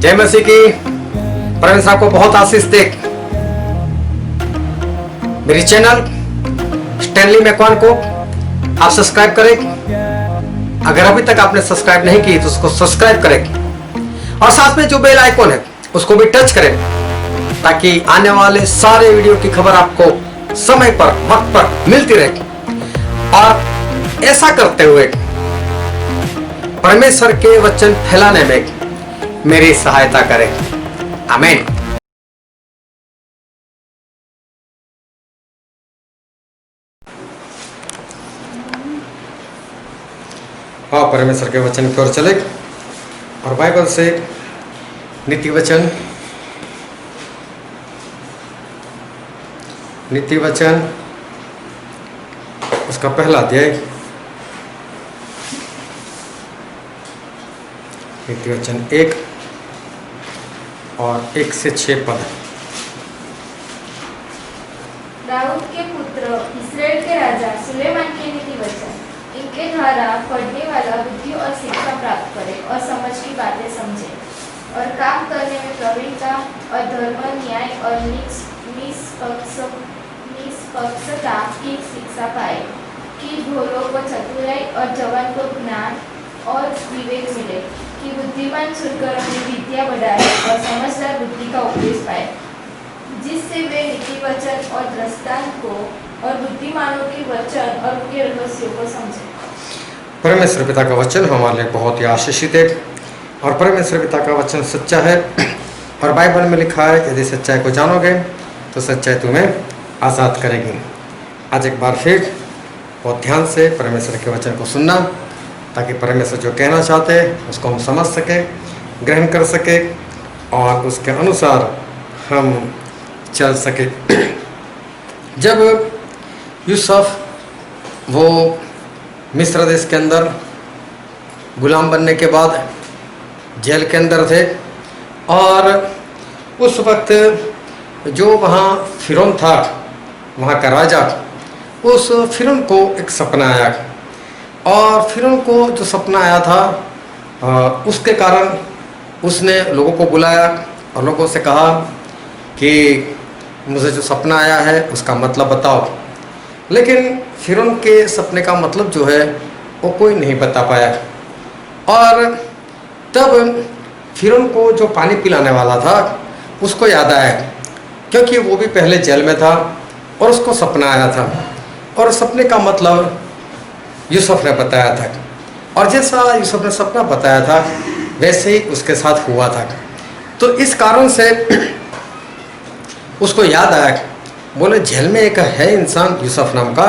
जय मसीह की। परमेश्वर आपको बहुत आशीष दे। मेरी चैनल स्टैनली मैकवान को आप सब्सक्राइब करें। अगर अभी तक आपने सब्सक्राइब नहीं की तो उसको सब्सक्राइब करें और साथ में जो बेल आइकॉन है उसको भी टच करें, ताकि आने वाले सारे वीडियो की खबर आपको समय पर वक्त पर मिलती रहे। और ऐसा करते हुए परमेश्वर के वचन फैलाने में मेरी सहायता करें। आमीन। हाँ, परमेश्वर के वचन की ओर चले और बाइबल से नीति वचन उसका पहला अध्याय, नीति वचन 1 और 1 से 6 पद। दाऊद के पुत्र इस्राएल के राजा सुलेमान के नीति वचन, इनके द्वारा पढ़ने वाला बुद्धि और शिक्षा प्राप्त करे और समझ की बातें समझे और काम करने में प्रवीणता और धर्म, न्याय और निष्पक्षता की शिक्षा पाए, कि भोलों को चतुराई और जवान को ज्ञान और विवेक मिले, कि बुद्धिमान सुनकर अपनी विद्या बढ़ाए और समझदार बुद्धि का उपदेश पाए, जिससे वे नीति वचन और दृष्टांत को और बुद्धिमानों के वचन और उनके रहस्यों को समझे। परमेश्वर पिता का वचन हमारे लिए बहुत ही आशीषित है और परमेश्वर पिता का वचन सच्चा है। और बाइबल में लिखा है, यदि सच्चाई को जानोगे तो सच्चाई तुम्हें आज़ाद करेगी। आज एक बार फिर बहुत ध्यान से परमेश्वर के वचन को सुनना, ताकि परमेश्वर जो कहना चाहते हैं उसको हम समझ सके, ग्रहण कर सके और उसके अनुसार हम चल सके। जब यूसुफ वो मिस्र देश के अंदर गुलाम बनने के बाद जेल के अंदर थे, और उस वक्त जो वहाँ फिरौन था, वहाँ का राजा, उस फिरौन को एक सपना आया। और फिरौन को जो सपना आया था उसके कारण उसने लोगों को बुलाया और लोगों से कहा कि मुझे जो सपना आया है उसका मतलब बताओ। लेकिन फिरौन के सपने का मतलब जो है वो कोई नहीं बता पाया। और तब फिरौन को जो पानी पिलाने वाला था उसको याद आया, क्योंकि वो भी पहले जेल में था और उसको सपना आया था, और सपने का मतलब यूसुफ ने बताया था। और जैसा यूसुफ ने सपना बताया था वैसे ही उसके साथ हुआ था। तो इस कारण से उसको याद आया, बोले जेल में एक है इंसान यूसुफ नाम का,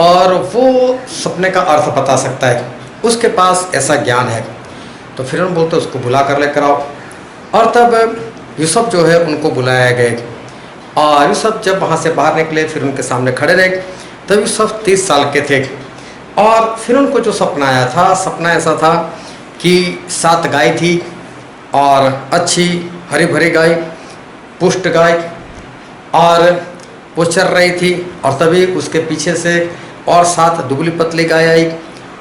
और वो सपने का अर्थ बता सकता है, उसके पास ऐसा ज्ञान है। तो फिर हम बोलते उसको बुला कर लेकर आओ। और तब यूसुफ जो है उनको बुलाया गए, और यूसुफ जब वहाँ से बाहर निकले फिर उनके सामने खड़े रहे। तब यूसुफ 30 साल के थे। और फिर उनको जो सपना आया था, सपना ऐसा था कि 7 गाय थी, और अच्छी हरी भरी गाय, पुष्ट गाय, और वो चर रही थी। और तभी उसके पीछे से और 7 दुबली पतली गाय आई,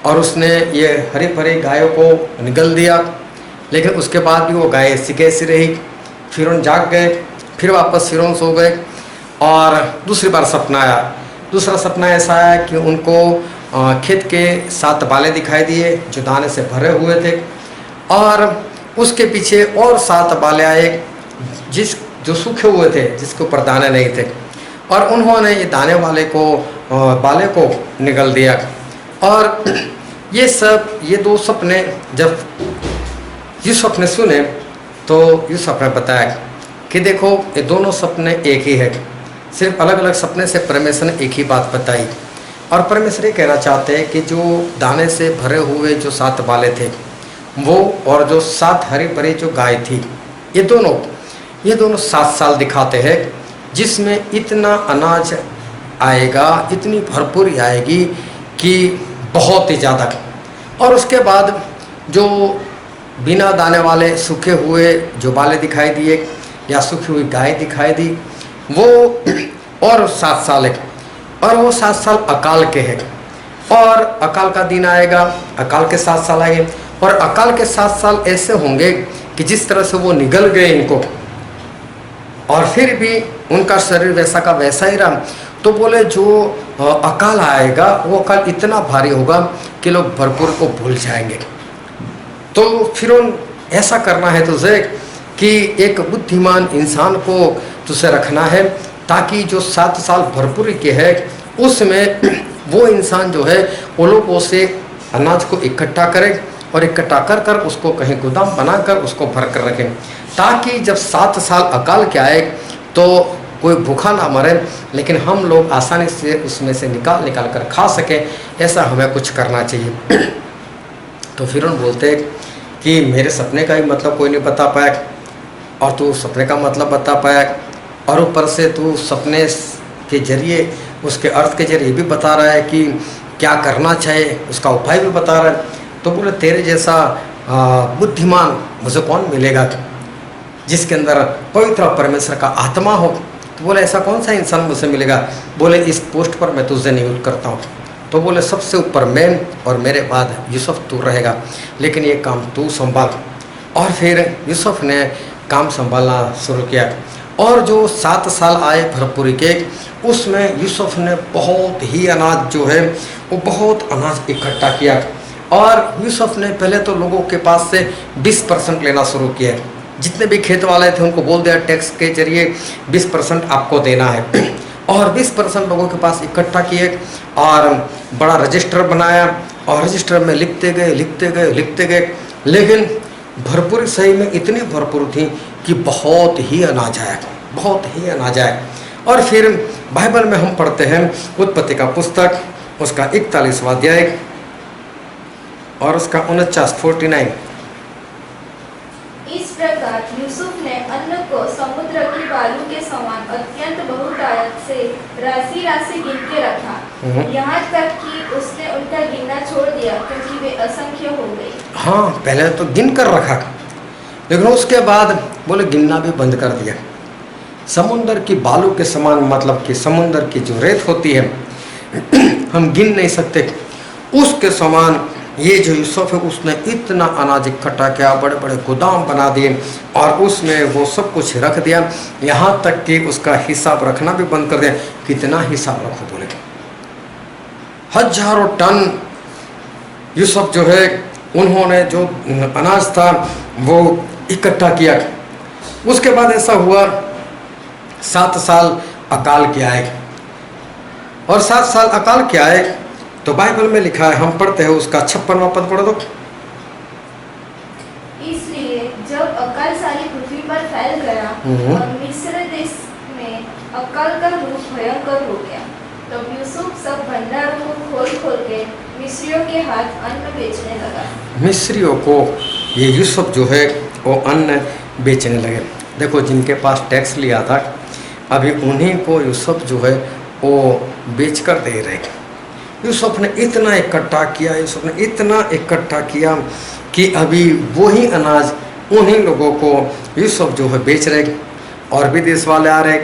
और उसने ये हरी भरी गायों को निगल दिया। लेकिन उसके बाद भी वो गाय ऐसी कैसी रही। फिरौन जाग गए, फिर वापस फिरौन सो गए, और दूसरी बार सपना आया। दूसरा सपना ऐसा आया कि उनको खेत के 7 बाले दिखाई दिए जो दाने से भरे हुए थे, और उसके पीछे और 7 बाले आए जो सूखे हुए थे, जिसके ऊपर दाने नहीं थे, और उन्होंने ये दाने वाले को बाले को निगल दिया। और ये 2 सपने जब यूसुफ ने सुने तो यूसुफ ने बताया कि देखो ये दोनों सपने एक ही है, सिर्फ अलग अलग सपने से परमेश्वर ने एक ही बात बताई। और परमेश्वर ये कहना चाहते हैं कि जो दाने से भरे हुए जो 7 बाले थे वो, और जो 7 हरी भरी जो गाय थी, ये दोनों 7 साल दिखाते हैं, जिसमें इतना अनाज आएगा, इतनी भरपूरी आएगी कि बहुत ही ज़्यादा। और उसके बाद जो बिना दाने वाले सूखे हुए जो बाले दिखाई दिए या सूखी हुई गाय दिखाई दी, वो और 7 साल है। और वो 7 साल अकाल के हैं, और अकाल का दिन आएगा, अकाल के 7 साल आएंगे, और अकाल के 7 साल ऐसे होंगे कि जिस तरह से वो निगल गए इनको, और फिर भी उनका शरीर वैसा का वैसा ही रहा। तो बोले जो अकाल आएगा वो अकाल इतना भारी होगा कि लोग भरपूर को भूल जाएंगे। तो फिर ऐसा करना है तुझे कि एक बुद्धिमान इंसान को तुझे रखना है, ताकि जो 7 साल भरपूरी के है उसमें वो इंसान जो है वो लोगों से अनाज को इकट्ठा करे, और इकट्ठा कर कर उसको कहीं गोदाम बनाकर उसको भर कर रखें, ताकि जब 7 साल अकाल के आए तो कोई भूखा ना मरे, लेकिन हम लोग आसानी से उसमें से निकाल कर खा सकें। ऐसा हमें कुछ करना चाहिए। तो फिर उन बोलते कि मेरे सपने का ही मतलब कोई नहीं बता पाया, और तू सपने का मतलब बता पाया, और ऊपर से तू सपने के जरिए उसके अर्थ के जरिए भी बता रहा है कि क्या करना चाहिए, उसका उपाय भी बता रहा है। तो बोले तेरे जैसा बुद्धिमान मुझे कौन मिलेगा जिसके अंदर पवित्र परमेश्वर का आत्मा हो। तो बोले ऐसा कौन सा इंसान मुझे मिलेगा। बोले इस पोस्ट पर मैं तुझे नियुक्त करता हूँ। तो बोले सबसे ऊपर मैं, और मेरे बाद यूसुफ तू रहेगा, लेकिन ये काम तू संभाल। और फिर यूसुफ ने काम संभालना शुरू किया, और जो 7 साल आए भरपूरी के, उसमें यूसुफ ने बहुत ही अनाज जो है वो बहुत अनाज इकट्ठा किया। और यूसुफ ने पहले तो लोगों के पास से 20% लेना शुरू किया। जितने भी खेत वाले थे उनको बोल दिया टैक्स के जरिए 20% आपको देना है, और 20% लोगों के पास इकट्ठा किए, और बड़ा रजिस्टर बनाया, और रजिस्टर में लिखते गए। लेकिन भरपूरी सही में इतनी भरपूर थी कि बहुत ही अनाज आया। और फिर बाइबल में हम पढ़ते हैं उत्पत्ति का पुस्तक, उसका 41वां अध्याय और उसका 49। इस प्रकार यूसुफ ने अन्न को समुद्र की बालू के समान अत्यंत बहुतायत से राशि राशि गिन के रखा, यहाँ तक कि उसने उनका गिनना छोड़ दिया, क्योंकि वे असंख्य हो गए। हाँ, पहले तो गिन कर रखा, लेकिन उसके बाद बोले गिनना भी बंद कर दिया। समुद्र की बालू के समान, मतलब कि समुद्र की जो रेत होती है हम गिन नहीं सकते, उसके समान ये जो यूसुफ है उसने इतना अनाज इकट्ठा किया, बड़े बड़े गोदाम बना दिए, और उसमें वो सब कुछ रख दिया, यहाँ तक कि उसका हिसाब रखना भी बंद कर दिया। कितना हिसाब रखो बोले, हजारों टन यूसुफ जो है उन्होंने जो अनाज था वो इकट्ठा किया। उसके बाद ऐसा हुआ 7 साल अकाल के आए, और 7 साल अकाल के आए तो बाइबल में लिखा है, हम पढ़ते हैं उसका 56वां पद पढ़ दो। इसलिए जब अकाल सारी पृथ्वी पर फैल गया और मिस्र देश में अकाल का रूप भयंकर हो गया, तब यूसुफ सब भंडारों को खोल के मिस्रियों के हाथ अन्न बेचने लगा। मिस्रियों को ये यूसुफ जो है वो अन्न बेचने लगे। देखो, जिनके पास टैक्स लिया था अभी उन्हीं को यूसुफ जो है वो बेच कर दे रहे। यूसुफ ने इतना इकट्ठा किया कि अभी वही अनाज उन्हीं लोगों को यूसुफ जो है बेच रहे, और भी देश वाले आ रहे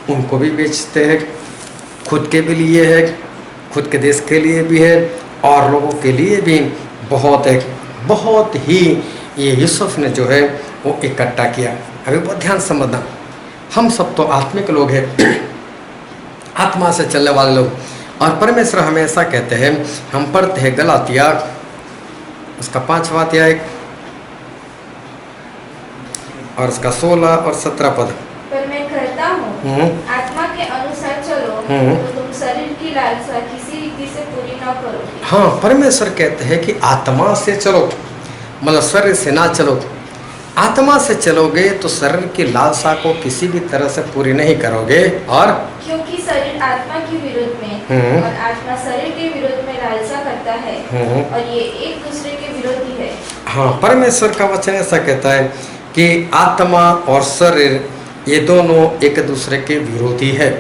उनको भी बेचते हैं, खुद के भी लिए है, खुद के देश के लिए भी है, और लोगों के लिए भी बहुत ही ये यूसुफ ने जो है वो इकट्ठा किया। अभी बहुत ध्यान समझना, हम सब तो आत्मिक लोग हैं, आत्मा से चलने वाले लोग, और परमेश्वर हमें ऐसा कहते हैं। हम पढ़ते हैं गलातिया उसका 5वां अध्याय और उसका 16 और 17 पद। पर मैं कहता हूँ आत्मा के अनुसार चलो, तो तुम शरीर की लालसा किसी रीति से पूरी न करोगे। हाँ, परमेश्वर कहते हैं कि आत्मा से चलो, मतलब शरीर से ना चलो। आत्मा से चलोगे तो शरीर की लालसा को किसी भी तरह से पूरी नहीं करोगे, और क्योंकि शरीर आत्मा के विरुद्ध में और आत्मा शरीर के विरुद्ध में लालसा करता है, और ये एक दूसरे के विरोधी है। हाँ, परमेश्वर का वचन ऐसा कहता है कि आत्मा और शरीर ये दोनों एक दूसरे के विरोधी है,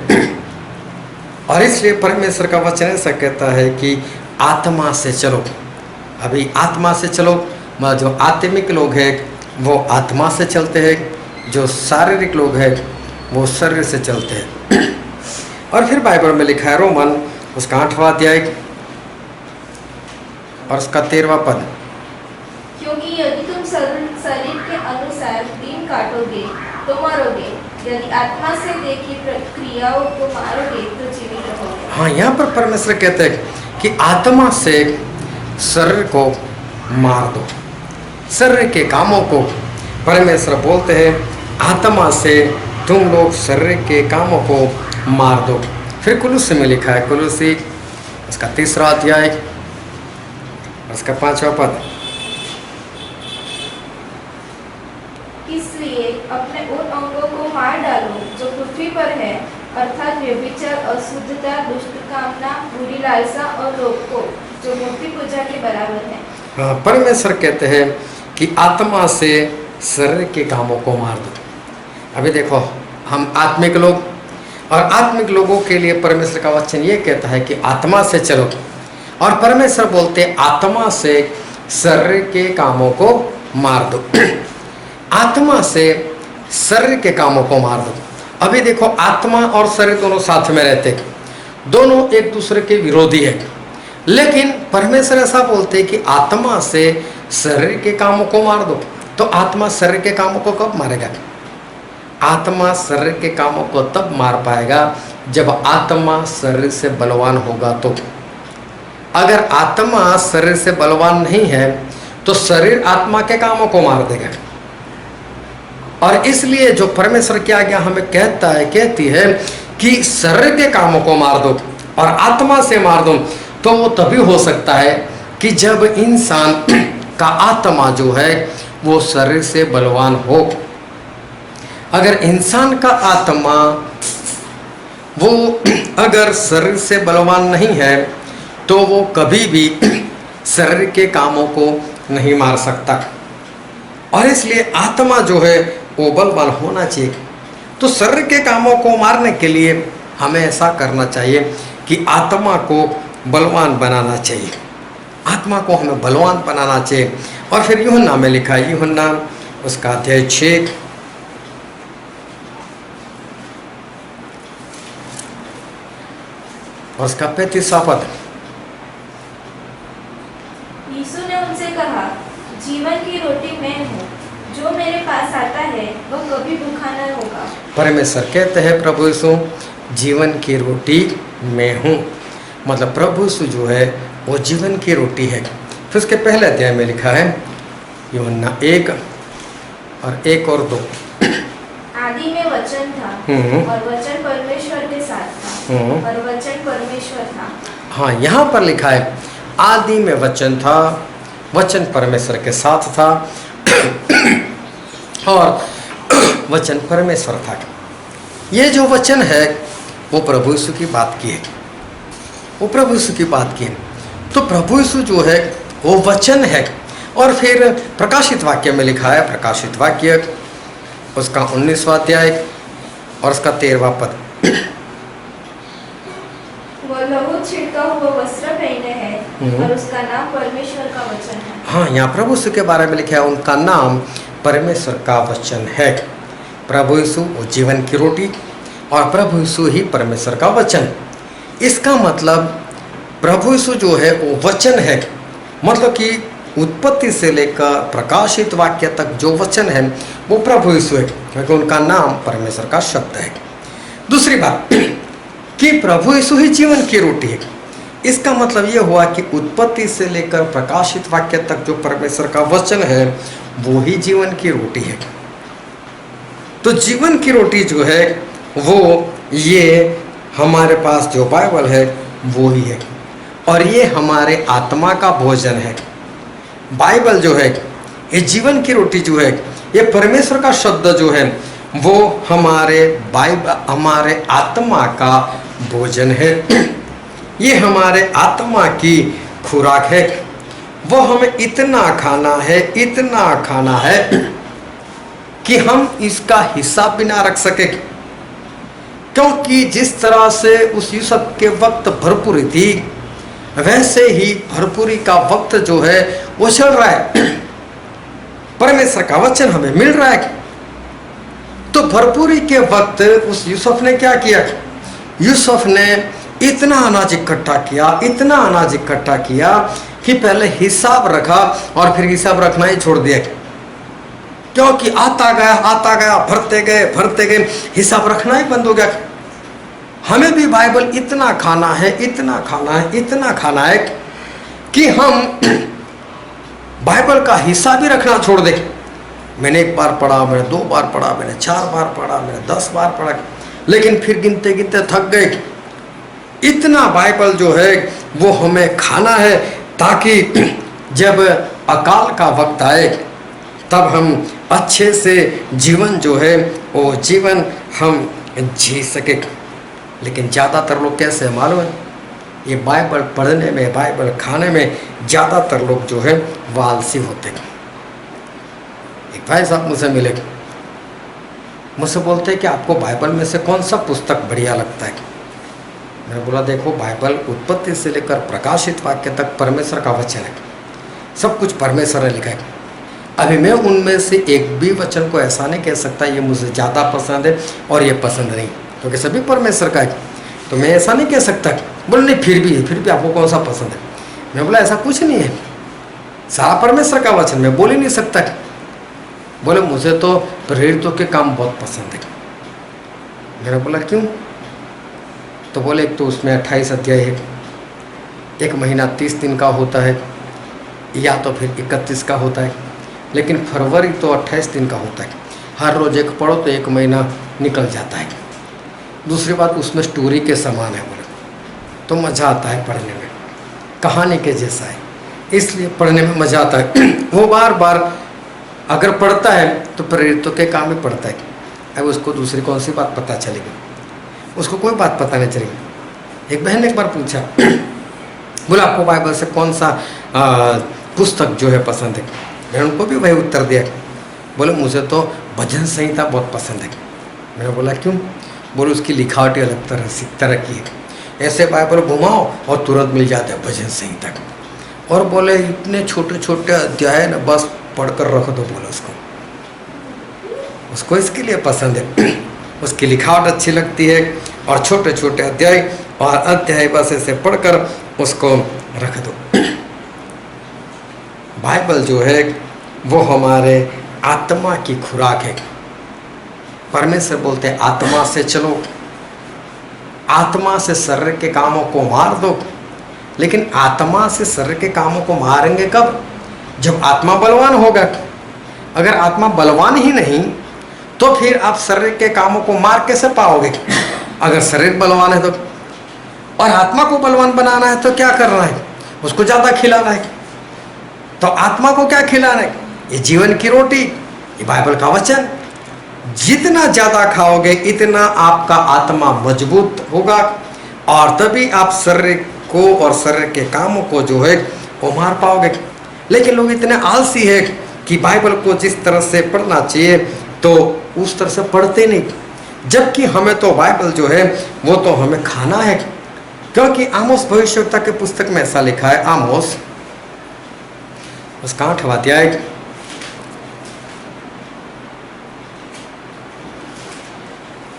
और इसलिए परमेश्वर का वचन ऐसा कहता है कि आत्मा से चलो। अभी आत्मा से चलो, मतलब जो आत्मिक लोग हैं वो आत्मा से चलते हैं, जो शारीरिक लोग हैं वो शरीर से चलते हैं। और फिर बाइबल में लिखा है रोमन उसका 8वां अध्याय और उसका 13वां पद। शरीर के अनुसार दिन काटोगे तो मरोगे, यदि आत्मा से देखी क्रियाओं को मारोगे तो जीवित रहोगे। हाँ, यहाँ पर परमेश्वर कहते हैं कि आत्मा से शरीर को मार दो। शरीर के कामों को परमेश्वर बोलते हैं आत्मा से तुम लोग शरीर के कामों को मार दो। फिर कुलुस्सी में लिखा है, कुलुस्सी उसका 3रा अध्याय उसका 5वां पद, इसलिए अपने उन अंगों को मार डालो जो पृथ्वी पर है, अर्थात व्यभिचार, अशुद्धता, दुष्ट कामना, बुरी लालसा और लोभ को, जो मूर्ति पूजा के बराबर है। हाँ, परमेश्वर कहते हैं कि आत्मा से शरीर के कामों को मार दो। अभी देखो, हम आत्मिक लोग और आत्मिक लोगों के लिए परमेश्वर का वचन ये कहता है कि आत्मा से चलो, और परमेश्वर बोलते हैं आत्मा से शरीर के कामों को मार दो। आत्मा से शरीर के कामों को मार दो। अभी देखो, आत्मा और शरीर दोनों साथ में रहते, दोनों एक दूसरे के विरोधी है, लेकिन परमेश्वर ऐसा बोलते हैं कि आत्मा से शरीर के कामों को मार दो। तो आत्मा शरीर के कामों को कब मारेगा? आत्मा शरीर के कामों को तब मार पाएगा जब आत्मा शरीर से बलवान होगा। तो अगर आत्मा शरीर से बलवान नहीं है तो शरीर आत्मा के कामों को मार देगा। और इसलिए जो परमेश्वर की आज्ञा हमें कहती है कि शरीर के कामों को मार दो और आत्मा से मार दो, तो वो तभी हो सकता है कि जब इंसान का आत्मा जो है वो शरीर से बलवान हो। अगर इंसान का आत्मा वो अगर शरीर से बलवान नहीं है तो वो कभी भी शरीर के कामों को नहीं मार सकता। और इसलिए आत्मा जो है वो बलवान होना चाहिए। तो शरीर के कामों को मारने के लिए हमें ऐसा करना चाहिए कि आत्मा को बलवान बनाना चाहिए, आत्मा को हमें बलवान बनाना चाहिए। और फिर यूहन्ना में लिखा है, यूहन्ना उसका अध्याय 6 और उसका 35वां पद। यीशु ने उनसे कहा, जीवन की रोटी मैं हूँ, जो मेरे पास आता है वह कभी भूखा न होगा। परमेश्वर कहते हैं प्रभु यीशु जीवन की रोटी मैं हूँ, मतलब प्रभु यीशु जो है वो जीवन की रोटी है। फिर उसके पहले अध्याय में लिखा है, यूहन्ना 1 और 1 और 2, आदि में वचन था और वचन परमेश्वर के साथ था और वचन परमेश्वर था। हाँ, यहाँ पर लिखा है आदि में वचन था, वचन परमेश्वर के साथ था और वचन परमेश्वर था। ये जो वचन है वो प्रभु यीशु की बात की है, वो प्रभु यीशु की बात की है। तो प्रभु यीशु जो है वो वचन है। और फिर प्रकाशित वाक्य में लिखा है, प्रकाशित वाक्य उसका 19वां अध्याय और उसका 13वां पद, वो लहू छिड़का हुआ वस्त्र पहने है और उसका नाम परमेश्वर का वचन है। हाँ, यहाँ प्रभु यीशु के बारे में लिखा है उनका नाम परमेश्वर का वचन है। प्रभु यीशु वो जीवन की रोटी और प्रभु यीशु ही परमेश्वर का वचन। इसका मतलब प्रभु यीशु जो है वो वचन है, मतलब कि उत्पत्ति से लेकर प्रकाशित वाक्य तक जो वचन है वो प्रभु यीशु है, क्योंकि उनका नाम परमेश्वर का शब्द है। दूसरी बात कि प्रभु यीशु ही जीवन की रोटी है। इसका मतलब ये हुआ कि उत्पत्ति से लेकर प्रकाशित वाक्य तक जो परमेश्वर का वचन है वो ही जीवन की रोटी है। तो जीवन की रोटी जो है वो ये हमारे पास जो बाइबल है वो ही है, और ये हमारे आत्मा का भोजन है। बाइबल जो है ये जीवन की रोटी जो है, ये परमेश्वर का शब्द जो है वो हमारे आत्मा का भोजन है। ये हमारे आत्मा की खुराक है। वो हमें इतना खाना है कि हम इसका हिसाब भी ना रख सके, क्योंकि जिस तरह से उस यूसुफ के वक्त भरपूरी थी वैसे ही भरपूरी का वक्त जो है वो चल रहा है। परमेश्वर का वचन हमें मिल रहा है। तो भरपूरी के वक्त उस यूसुफ ने क्या किया? यूसुफ ने इतना अनाज इकट्ठा किया कि पहले हिसाब रखा और फिर हिसाब रखना ही छोड़ दिया। क्योंकि आता गया, भरते गए, हिसाब रखना ही बंद हो गया। हमें भी बाइबल इतना खाना है, इतना खाना है कि हम बाइबल का हिस्सा भी रखना छोड़ दें। मैंने 1 बार पढ़ा, मैंने 2 बार पढ़ा, मैंने 4 बार पढ़ा, मैंने 10 बार पढ़ा, लेकिन फिर गिनते गिनते थक गए। इतना बाइबल जो है वो हमें खाना है, ताकि जब अकाल का वक्त आए तब हम अच्छे से जीवन जो है वो जीवन हम जी सके। लेकिन ज़्यादातर लोग कैसे मालूम है, ये बाइबल पढ़ने में, बाइबल खाने में ज़्यादातर लोग जो है वो आलसी होते हैं। एक भाई साहब मुझसे मिले, मुझसे बोलते हैं कि आपको बाइबल में से कौन सा पुस्तक बढ़िया लगता है। मैंने बोला देखो, बाइबल उत्पत्ति से लेकर प्रकाशित वाक्य तक परमेश्वर का वचन है, सब कुछ परमेश्वर ने लिखा है। अभी मैं उनमें से एक भी वचन को ऐसा नहीं कह सकता ये मुझे ज़्यादा पसंद है और ये पसंद नहीं, क्योंकि सभी परमेश्वर का है। तो मैं ऐसा नहीं कह सकता। बोले नहीं, फिर भी आपको कौन सा पसंद है। मैं बोला ऐसा कुछ नहीं है, सारा परमेश्वर का वचन, मैं बोल ही नहीं सकता। बोले मुझे तो प्रेरितों के काम बहुत पसंद है। मैंने बोला क्यों। तो बोले एक तो उसमें 28 अध्याय है, 1 महीना 30 दिन का होता है, या तो फिर 31 का होता है, लेकिन फरवरी तो 28 दिन का होता है। हर रोज़ एक पढ़ो तो 1 महीना निकल जाता है। दूसरी बात, उसमें स्टोरी के समान है, बोले तो मज़ा आता है पढ़ने में, कहानी के जैसा है, इसलिए पढ़ने में मज़ा आता है। वो बार बार अगर पढ़ता है तो प्रेरितों के काम में पढ़ता है। अब उसको दूसरी कौन सी बात पता चलेगी, उसको कोई बात पता नहीं चलेगी। एक बहन ने एक बार पूछा, बोला आपको बाइबल से कौन सा पुस्तक जो है पसंद है। मैंने उनको भी वही उत्तर दिया। बोले मुझे तो भजन संहिता बहुत पसंद है। मैंने बोला क्यों। बोले उसकी लिखावटी अलग तरह की है, ऐसे बाइबल घुमाओ और तुरंत मिल जाता है भजन संहिता। और बोले इतने छोटे छोटे अध्याय न, बस पढ़कर रख दो। बोले उसको इसके लिए पसंद है, उसकी लिखावट अच्छी लगती है, और छोटे छोटे अध्याय और अध्याय बस ऐसे पढ़कर उसको रख दो। बाइबल जो है वो हमारे आत्मा की खुराक है। परमेश्वर बोलते हैं आत्मा से चलो, आत्मा से शरीर के कामों को मार दो। लेकिन आत्मा से शरीर के कामों को मारेंगे कब, जब आत्मा बलवान होगा। अगर आत्मा बलवान ही नहीं तो फिर आप शरीर के कामों को मार कैसे पाओगे। अगर शरीर बलवान है तो, और आत्मा को बलवान बनाना है तो क्या करना है, उसको ज़्यादा खिलाना है। तो आत्मा को क्या खिलाना है, ये जीवन की रोटी, ये बाइबल का वचन। जितना ज़्यादा खाओगे इतना आपका आत्मा मजबूत होगा, और तभी आप शरीर को और शरीर के कामों को जो है वो मार पाओगे। लेकिन लोग इतने आलसी है कि बाइबल को जिस तरह से पढ़ना चाहिए तो उस तरह से पढ़ते नहीं। जबकि हमें तो बाइबल जो है वो तो हमें खाना है, क्योंकि आमोस भविष्यवक्ता के पुस्तक में ऐसा लिखा है। आमोस उसका 8वां अध्याय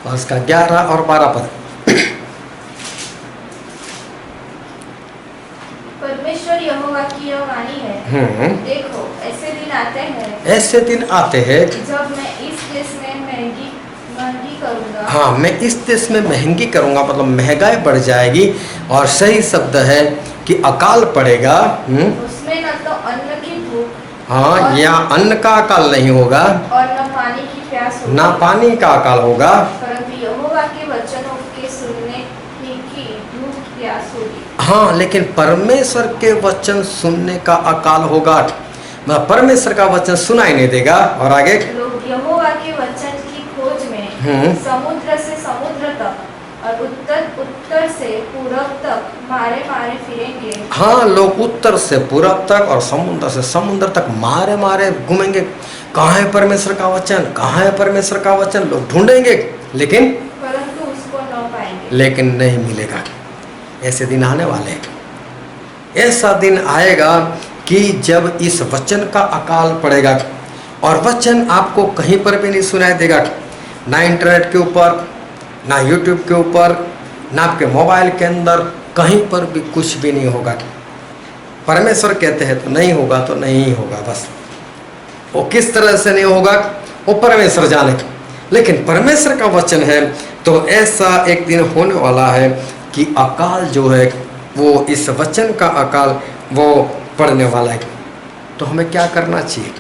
और उसका 11 और 12 पद। परमेश्वर यहोवा की यह वाणी है, देखो ऐसे दिन आते हैं जब मैं इस देश में महंगी करूंगा। हाँ, मैं इस देश में महंगी करूंगा, मतलब महंगाई बढ़ जाएगी, और सही शब्द है कि अकाल पड़ेगा। उसमें न तो अन्न की भूख, हाँ, यहाँ अन्न का अकाल नहीं होगा, और न पानी की प्यास होगी, ना पानी का अकाल होगा, परंतु यहोवा के वचनों के सुनने की भूख प्यास होगी। हाँ, लेकिन परमेश्वर के वचन सुनने का अकाल होगा। मतलब परमेश्वर का वचन सुनाई नहीं देगा। और आगे लोग यहोवा के वचन की खोज में समुद्र से समुद्र तक और उत्तर से पूरब तक मारे फिरेंगे। हाँ, लोग उत्तर से पूरब तक और समुद्र से समुद्र तक मारे घूमेंगे। कहाँ है परमेश्वर का वचन, कहाँ है परमेश्वर का वचन, लोग ढूंढेंगे, लेकिन परंतु उसको न पाएंगे, लेकिन नहीं मिलेगा। ऐसे दिन आने वाले हैं, ऐसा दिन आएगा कि जब इस वचन का अकाल पड़ेगा और वचन आपको कहीं पर भी नहीं सुनाई देगा, ना इंटरनेट के ऊपर, ना यूट्यूब के ऊपर, ना आपके मोबाइल के अंदर, कहीं पर भी कुछ भी नहीं होगा। परमेश्वर कहते हैं तो नहीं होगा तो नहीं होगा, बस। वो किस तरह से नहीं होगा वो परमेश्वर जाने। लेकिन परमेश्वर का वचन है तो ऐसा एक दिन होने वाला है कि अकाल जो है वो इस वचन का अकाल वो पड़ने वाला है। तो हमें क्या करना चाहिए?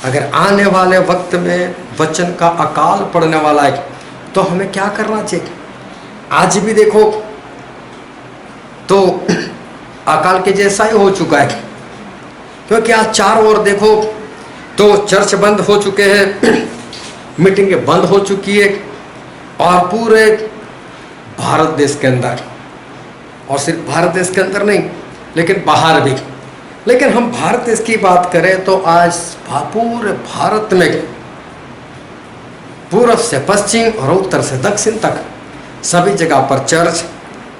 अगर आने वाले वक्त में वचन का अकाल पड़ने वाला है तो हमें क्या करना चाहिए? आज भी देखो तो अकाल के जैसा ही हो चुका है, क्योंकि आज चारों ओर देखो तो चर्च बंद हो चुके हैं, मीटिंगें बंद हो चुकी है, और पूरे भारत देश के अंदर, और सिर्फ भारत देश के अंदर नहीं लेकिन बाहर भी। लेकिन हम भारत देश की बात करें तो आज पूरे भारत में पूर्व से पश्चिम और उत्तर से दक्षिण तक सभी जगह पर चर्च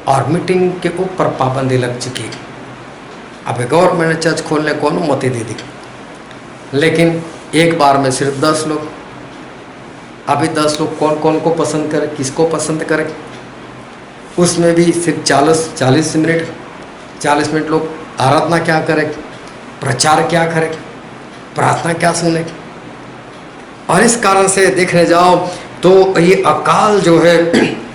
और मीटिंग के ऊपर पाबंदी लग चुकी है। अब गवर्नमेंट ने चर्च खोलने को अनुमति दे दी, लेकिन एक बार में सिर्फ 10 लोग। अभी 10 लोग कौन कौन को पसंद करें, किसको पसंद करें? उसमें भी सिर्फ 40 मिनट लोग आराधना क्या करें, प्रचार क्या करें, प्रार्थना क्या सुने। और इस कारण से देखने जाओ तो ये अकाल जो है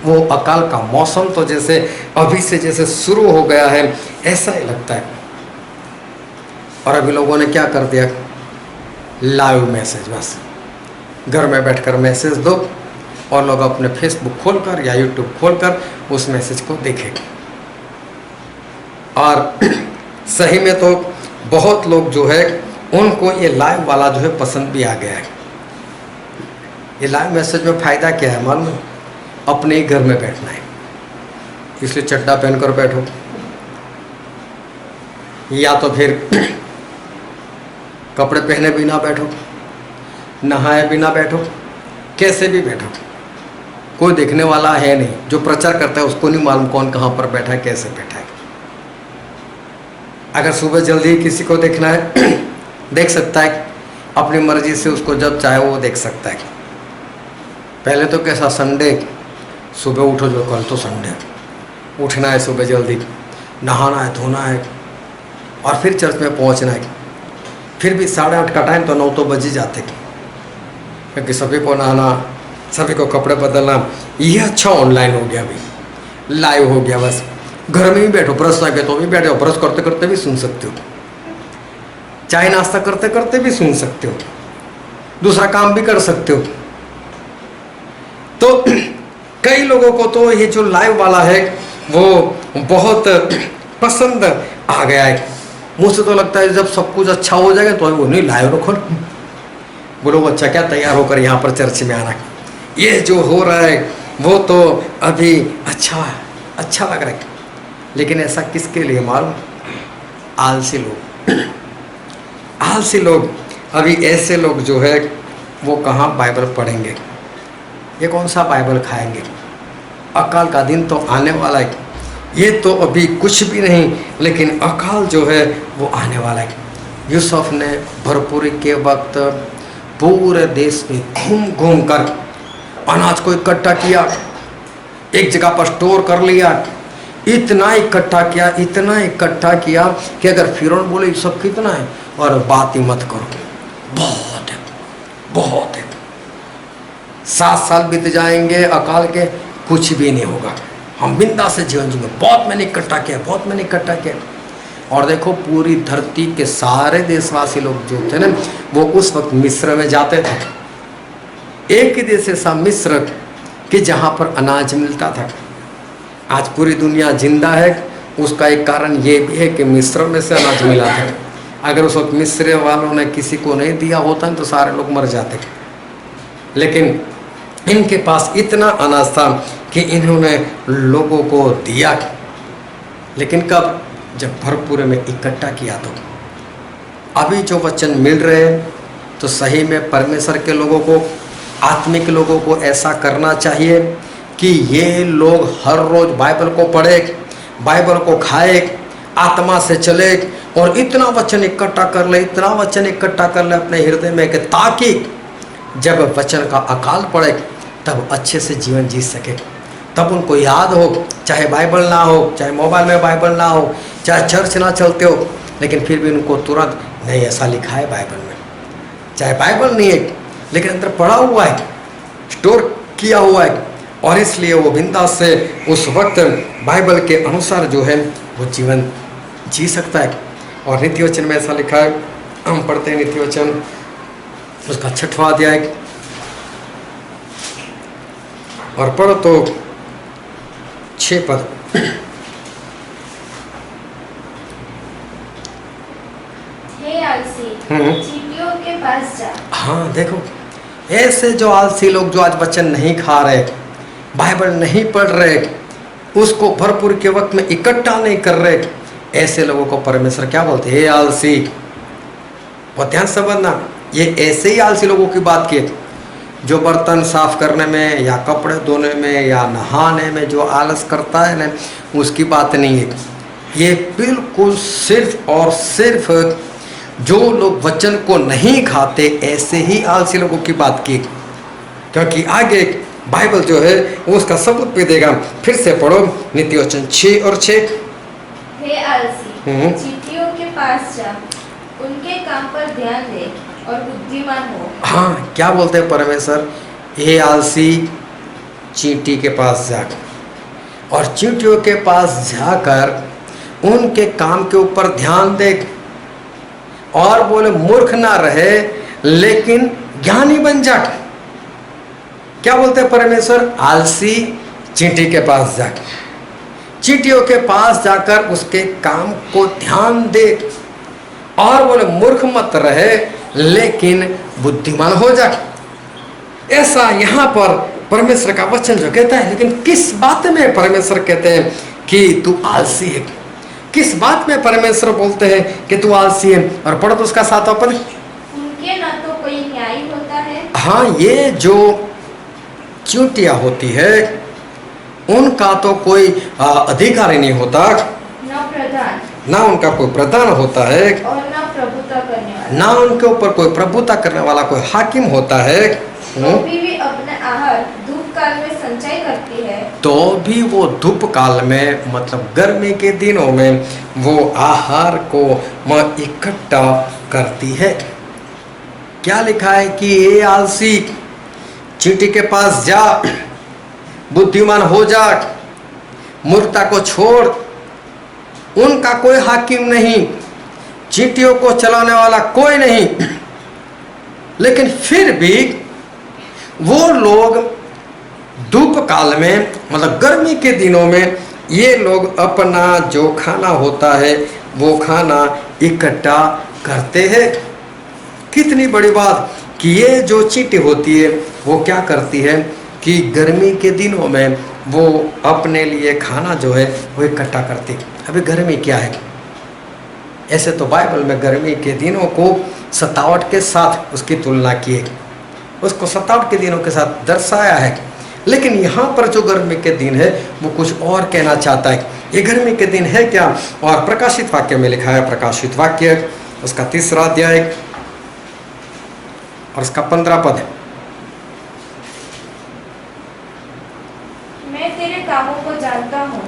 वो अकाल का मौसम तो जैसे अभी से जैसे शुरू हो गया है ऐसा ही लगता है। और अभी लोगों ने क्या कर दिया, लाइव मैसेज, बस घर में बैठकर मैसेज दो और लोग अपने फेसबुक खोलकर या यूट्यूब खोलकर उस मैसेज को देखेंगे। और सही में तो बहुत लोग जो है उनको ये लाइव वाला जो है पसंद भी आ गया है। ये लाइव मैसेज में फ़ायदा क्या है मालूम है? अपने ही घर में बैठना है, इसलिए चड्डा पहनकर बैठो, या तो फिर कपड़े पहने बिना बैठो, नहाए बिना बैठो, कैसे भी बैठो, कोई देखने वाला है नहीं। जो प्रचार करता है उसको नहीं मालूम कौन कहाँ पर बैठा है, कैसे बैठा है। अगर सुबह जल्दी किसी को देखना है देख सकता है, अपनी मर्जी से उसको जब चाहे वो देख सकता है। पहले तो कैसा, संडे सुबह उठो, जो कल तो संडे, उठना है सुबह जल्दी, नहाना है, धोना है और फिर चर्च में पहुंचना है। फिर भी 8:30 का टाइम तो 9 तो बज ही जाते, क्योंकि सभी को नहाना, सभी को कपड़े बदलना। ये अच्छा ऑनलाइन हो गया, अभी लाइव हो गया। बस घर में ही बैठो, ब्रश ना के तो भी बैठो, ब्रश करते करते भी सुन सकते हो, चाय नाश्ता करते करते भी सुन सकते हो, दूसरा काम भी कर सकते हो। तो कई लोगों को तो ये जो लाइव वाला है वो बहुत पसंद आ गया है। मुझसे तो लगता है जब सब कुछ अच्छा हो जाएगा तो वो नहीं, लाइव रखो, बोलो बच्चा क्या तैयार होकर यहाँ पर चर्च में आना। ये जो हो रहा है वो तो अभी अच्छा लग रहा है, लेकिन ऐसा किसके लिए मालूम? आलसी लोग। आलसी लोग, अभी ऐसे लोग जो है वो कहाँ बाइबल पढ़ेंगे, ये कौन सा बाइबल खाएंगे? अकाल का दिन तो आने वाला है, ये तो अभी कुछ भी नहीं, लेकिन अकाल जो है वो आने वाला है। यूसुफ ने भरपूरी के वक्त पूरे देश में घूम घूम कर अनाज को इकट्ठा किया, एक जगह पर स्टोर कर लिया, इतना इकट्ठा किया कि अगर फिरौन बोले ये सब कितना है, और बात ही मत करो, बहुत है। 7 साल बीत जाएंगे अकाल के, कुछ भी नहीं होगा, हम बिंदा से जीवन जीएंगे। बहुत मैंने इकट्ठा किया। और देखो पूरी धरती के सारे देशवासी लोग जो थे ना वो उस वक्त मिस्र में जाते थे। एक ही देश ऐसा मिस्र कि जहाँ पर अनाज मिलता था। आज पूरी दुनिया जिंदा है, उसका एक कारण ये भी है कि मिस्र में से अनाज मिला था। अगर उस वक्त मिस्र वालों ने किसी को नहीं दिया होता तो सारे लोग मर जाते। लेकिन इनके पास इतना अनाज था कि इन्होंने लोगों को दिया। लेकिन कब? जब भरपूर में इकट्ठा किया। तो अभी जो वचन मिल रहे हैं तो सही में परमेश्वर के लोगों को, आत्मिक लोगों को ऐसा करना चाहिए कि ये लोग हर रोज़ बाइबल को पढ़े, बाइबल को खाए, आत्मा से चले और इतना वचन इकट्ठा कर ले अपने हृदय में कि ताकि जब वचन का अकाल पड़े तब अच्छे से जीवन जी सके। तब उनको याद हो, चाहे बाइबल ना हो, चाहे मोबाइल में बाइबल ना हो, चाहे चर्च ना चलते हो, लेकिन फिर भी उनको तुरंत नहीं ऐसा लिखा है बाइबल में, चाहे बाइबल नहीं है लेकिन अंदर पड़ा हुआ है, स्टोर किया हुआ है, और इसलिए वो बिंदास से उस वक्त बाइबल के अनुसार जो है वो जीवन जी सकता है। और नीति वचन में ऐसा लिखा है, हम पढ़ते हैं नीति वचन उसका 6वां अध्याय, और पढ़ो तो 6 पद। हे आलसी, चींटियों के पास जा। हाँ देखो, ऐसे जो आलसी लोग जो आज वचन नहीं खा रहे, बाइबल नहीं पढ़ रहे, उसको भरपूर के वक्त में इकट्ठा नहीं कर रहे, ऐसे लोगों को परमेश्वर क्या बोलते हैं? हे आलसी। और ध्यान से समझना, ये ऐसे ही आलसी लोगों की बात की जो बर्तन साफ करने में या कपड़े धोने में या नहाने में जो आलस करता है ना, उसकी बात नहीं है। ये बिल्कुल सिर्फ और सिर्फ जो लोग वचन को नहीं खाते, ऐसे ही आलसी लोगों की बात की, क्योंकि आगे बाइबल जो है वो उसका सबूत भी देगा। फिर से पढ़ो नीति वचन 6 और 6। हे आलसी, चींटियों के पास जा, उनके काम पर ध्यान दे और बुद्धिमान हो। हाँ, क्या बोलते हैं परमेश्वर? हे आलसी, चींटी के पास जा, और चींटियों के पास जाकर उनके काम के ऊपर ध्यान दे, और बोले मूर्ख ना रहे लेकिन ज्ञानी बन जा। क्या बोलते हैं परमेश्वर? आलसी चींटी के पास जा, चींटियों के पास जाकर उसके काम को ध्यान दे, और बोले मूर्ख मत रहे लेकिन बुद्धिमान हो जा। ऐसा यहाँ पर परमेश्वर का वचन जो कहता है, लेकिन किस बात में परमेश्वर कहते हैं कि तू आलसी है? किस बात में परमेश्वर बोलते हैं कि तू आलसी है? और पढ़ो तो उसका 7वां पद। उनके न तो कोई न्याय होता है। हाँ, ये जो चींटियां होती है उनका तो कोई अधिकारी नहीं होता, न प्रधान, ना उनका कोई प्रधान होता है, और न प्रभुता करने वाला, ना उनके ऊपर कोई प्रभुता करने वाला कोई हाकिम होता है। तो भी अपने आहार धूप काल में संचय करती है। तो भी वो धूप काल में, मतलब गर्मी के दिनों में, वो आहार को इकट्ठा करती है। क्या लिखा है कि ये आलसी, चींटी के पास जा, बुद्धिमान हो जा, मूर्खता को छोड़। उनका कोई हाकिम नहीं, चींटियों को चलाने वाला कोई नहीं, लेकिन फिर भी वो लोग धूप काल में, मतलब गर्मी के दिनों में, ये लोग अपना जो खाना होता है वो खाना इकट्ठा करते हैं। कितनी बड़ी बात कि ये जो चींटी होती है वो क्या करती है कि गर्मी के दिनों में वो अपने लिए खाना जो है वो इकट्ठा करती है। अभी गर्मी क्या है? ऐसे तो बाइबल में गर्मी के दिनों को सतावट के साथ उसकी तुलना की है, उसको सतावट के दिनों के साथ दर्शाया है, लेकिन यहाँ पर जो गर्मी के दिन है वो कुछ और कहना चाहता है। ये गर्मी के दिन है क्या? और प्रकाशित वाक्य में लिखा है, प्रकाशित वाक्य उसका 3रा अध्याय और उसका 15 पद। मैं तेरे कामों को जानता हूँ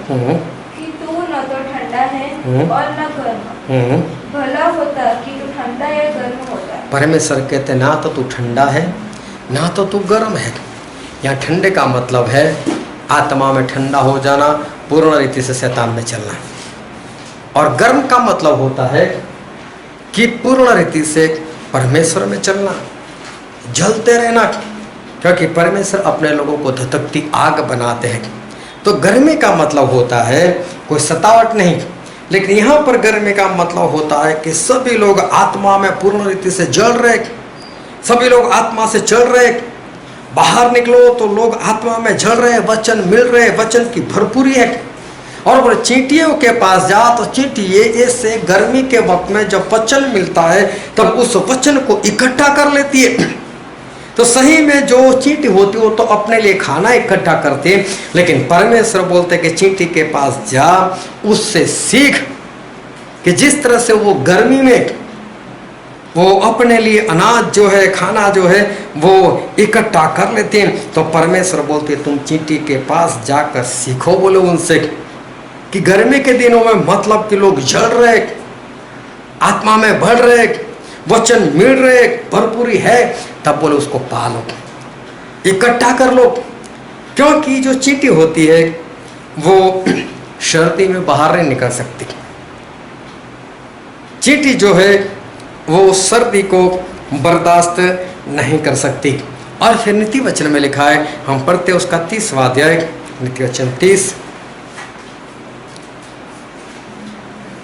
कि तू न तो ठंडा है और न गर्म। भला होता कि तू ठंडा या गर्म होता। परमेश्वर कहते ना तो तू ठंडा है ना तो तू गर्म है। यहाँ ठंडे का मतलब है आत्मा में ठंडा हो जाना, पूर्ण रीति से शैतान में चलना, और गर्म का मतलब होता है कि पूर्ण रीति से परमेश्वर में चलना, जलते रहना, क्योंकि परमेश्वर अपने लोगों को धधकती आग बनाते हैं। तो गर्मी का मतलब होता है कोई सतावट नहीं, लेकिन यहाँ पर गर्मी का मतलब होता है कि सभी लोग आत्मा में पूर्ण रीति से जल रहे, सभी लोग आत्मा से चल रहे। बाहर निकलो तो लोग आत्मा में जल रहे, वचन मिल रहे, वचन की भरपूरी है। और बोले चींटियों के पास जा तो चींटियाँ ऐसे गर्मी के वक्त में जब वचन मिलता है तब उस वचन को इकट्ठा कर लेती है। तो सही में जो चींटी होती हो तो अपने लिए खाना इकट्ठा करते हैं, लेकिन परमेश्वर बोलते कि चींटी के पास जा, उससे सीख कि जिस तरह से वो गर्मी में वो अपने लिए अनाज जो है, खाना जो है वो इकट्ठा कर लेते हैं, तो परमेश्वर बोलते तुम चींटी के पास जाकर सीखो। बोलो उनसे कि गर्मी के दिनों में मतलब कि लोग जल रहे, आत्मा में बढ़ रहे, वचन मिल रहे भरपूरी है, तब बोले उसको पालो, इकट्ठा कर लो। क्योंकि जो चींटी होती है वो सर्दी में बाहर नहीं निकल सकती। चींटी जो है वो सर्दी को बर्दाश्त नहीं कर सकती। और फिर नीति वचन में लिखा है, हम पढ़ते हैं उसका 30वां अध्याय, नीति वचन 30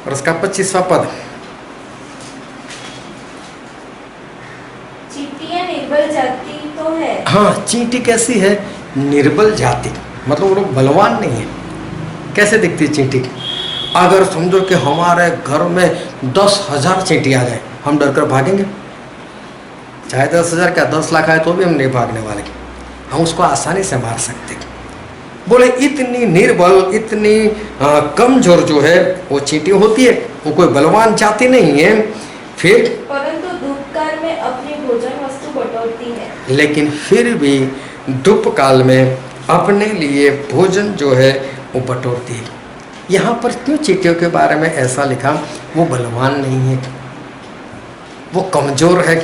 और उसका 25वां पद। चींटियां निर्बल जाति तो है। हाँ, चींटी कैसी है? निर्बल जाति, मतलब वो लोग बलवान नहीं है। कैसे दिखती है चींटी? अगर समझो कि हमारे घर में 10,000 चींटी आ जाए, हम डर कर भागेंगे? चाहे 10,000 क्या 10 लाख आए तो भी हम नहीं भागने वाले, हम उसको आसानी से मार सकते। बोले इतनी निर्बल, इतनी कमजोर जो है वो चींटी होती है, वो कोई बलवान जाति नहीं है। फिर परंतु धूप काल में अपनी भोजन वस्तु बटोरती है। लेकिन फिर भी धूप काल में अपने लिए भोजन जो है वो बटोरती है। यहाँ पर क्यों चींटियों के बारे में ऐसा लिखा? वो बलवान नहीं है, वो कमजोर है।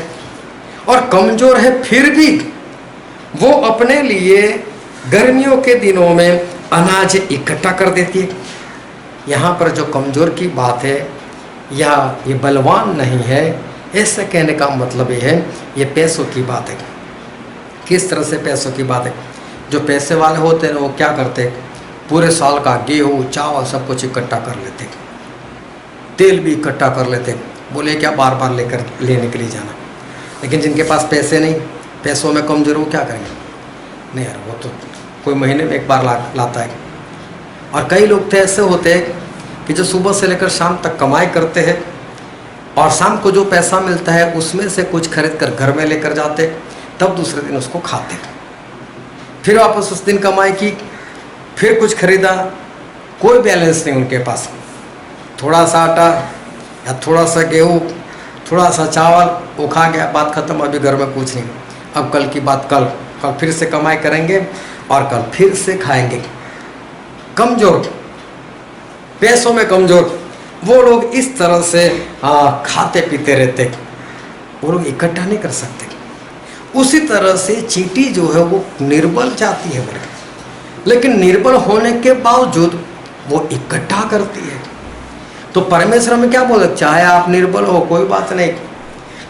और कमजोर है फिर भी वो अपने लिए गर्मियों के दिनों में अनाज इकट्ठा कर देती है। यहाँ पर जो कमजोर की बात है या ये बलवान नहीं है, ऐसा कहने का मतलब ये है, ये पैसों की बात है। किस तरह से पैसों की बात है? जो पैसे वाले होते हैं वो क्या करते हैं? पूरे साल का गेहूँ चावल सब कुछ इकट्ठा कर लेते, तेल भी इकट्ठा कर लेते, बोले क्या बार बार लेने के लिए जाना। लेकिन जिनके पास पैसे नहीं, पैसों में कमजोर, वो क्या करेंगे? नहीं यार, वो तो कोई महीने में एक बार लाता है। और कई लोग तो ऐसे होते हैं कि जो सुबह से लेकर शाम तक कमाई करते हैं और शाम को जो पैसा मिलता है उसमें से कुछ खरीद कर घर में लेकर जाते, तब दूसरे दिन उसको खाते। फिर वापस उस दिन कमाई की, फिर कुछ खरीदा, कोई बैलेंस नहीं उनके पास। थोड़ा सा आटा या थोड़ा सा गेहूँ, थोड़ा सा चावल, वो खा गया, बात खत्म, अभी घर में कुछ नहीं। अब कल की बात कल फिर से कमाई करेंगे और कल फिर से खाएंगे। कमजोर, पैसों में कमजोर वो लोग इस तरह से खाते पीते रहते, वो लोग इकट्ठा नहीं कर सकते। उसी तरह से चींटी जो है वो निर्बल जाती है बोले, लेकिन निर्बल होने के बावजूद वो इकट्ठा करती है। तो परमेश्वर में क्या बोले? चाहे आप निर्बल हो कोई बात नहीं,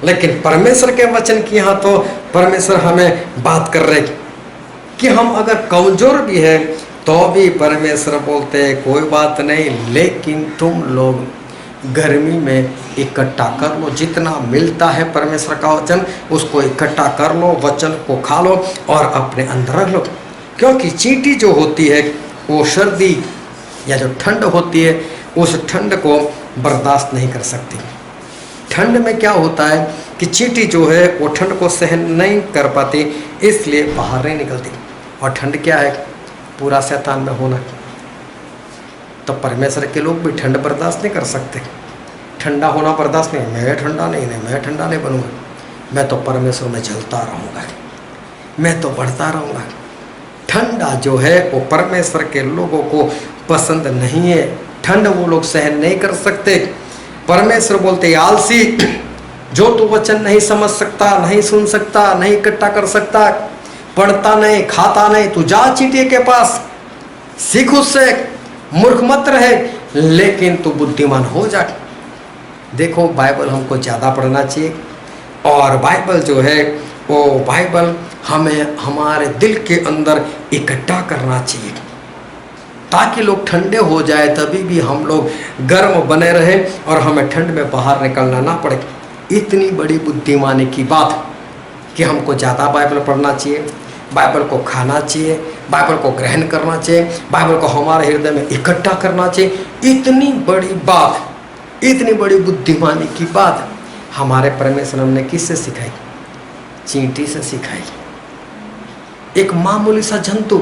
लेकिन परमेश्वर के वचन की यहाँ तो परमेश्वर हमें बात कर रहे कि हम अगर कमजोर भी है तो भी परमेश्वर बोलते हैं कोई बात नहीं, लेकिन तुम लोग गर्मी में इकट्ठा कर लो, जितना मिलता है परमेश्वर का वचन उसको इकट्ठा कर लो, वचन को खा लो और अपने अंदर रख लो। क्योंकि चींटी जो होती है वो सर्दी या जो ठंड होती है उस ठंड को बर्दाश्त नहीं कर सकती। ठंड में क्या होता है कि चींटी जो है वो ठंड को सहन नहीं कर पाती, इसलिए बाहर नहीं निकलती। और ठंड क्या है? पूरा शैतान में होना। तो परमेश्वर के लोग भी ठंड बर्दाश्त नहीं कर सकते, ठंडा होना बर्दाश्त नहीं। मैं ठंडा नहीं बनूंगा, मैं तो परमेश्वर में जलता रहूँगा, मैं तो बढ़ता रहूँगा। ठंडा जो है वो परमेश्वर के लोगों को पसंद नहीं है, ठंड वो लोग सहन नहीं कर सकते। परमेश्वर बोलते आलसी, जो तू वचन नहीं समझ सकता, नहीं सुन सकता, नहीं इकट्ठा कर सकता, पढ़ता नहीं, खाता नहीं, तू जा चींटी के पास, सीख उससे, मूर्ख मत रहे, लेकिन तू बुद्धिमान हो जा। देखो बाइबल हमको ज़्यादा पढ़ना चाहिए, और बाइबल जो है वो बाइबल हमें हमारे दिल के अंदर इकट्ठा करना चाहिए, ताकि लोग ठंडे हो जाए, तभी भी हम लोग गर्म बने रहे और हमें ठंड में बाहर निकलना ना पड़े। इतनी बड़ी बुद्धिमानी की बात कि हमको ज़्यादा बाइबल पढ़ना चाहिए, बाइबल को खाना चाहिए, बाइबल को ग्रहण करना चाहिए, बाइबल को हमारे हृदय में इकट्ठा करना चाहिए। इतनी बड़ी बात, इतनी बड़ी बुद्धिमानी की बात हमारे परमेश्वर ने किससे सिखाई? चींटी से सिखाई। एक मामूली सा जंतु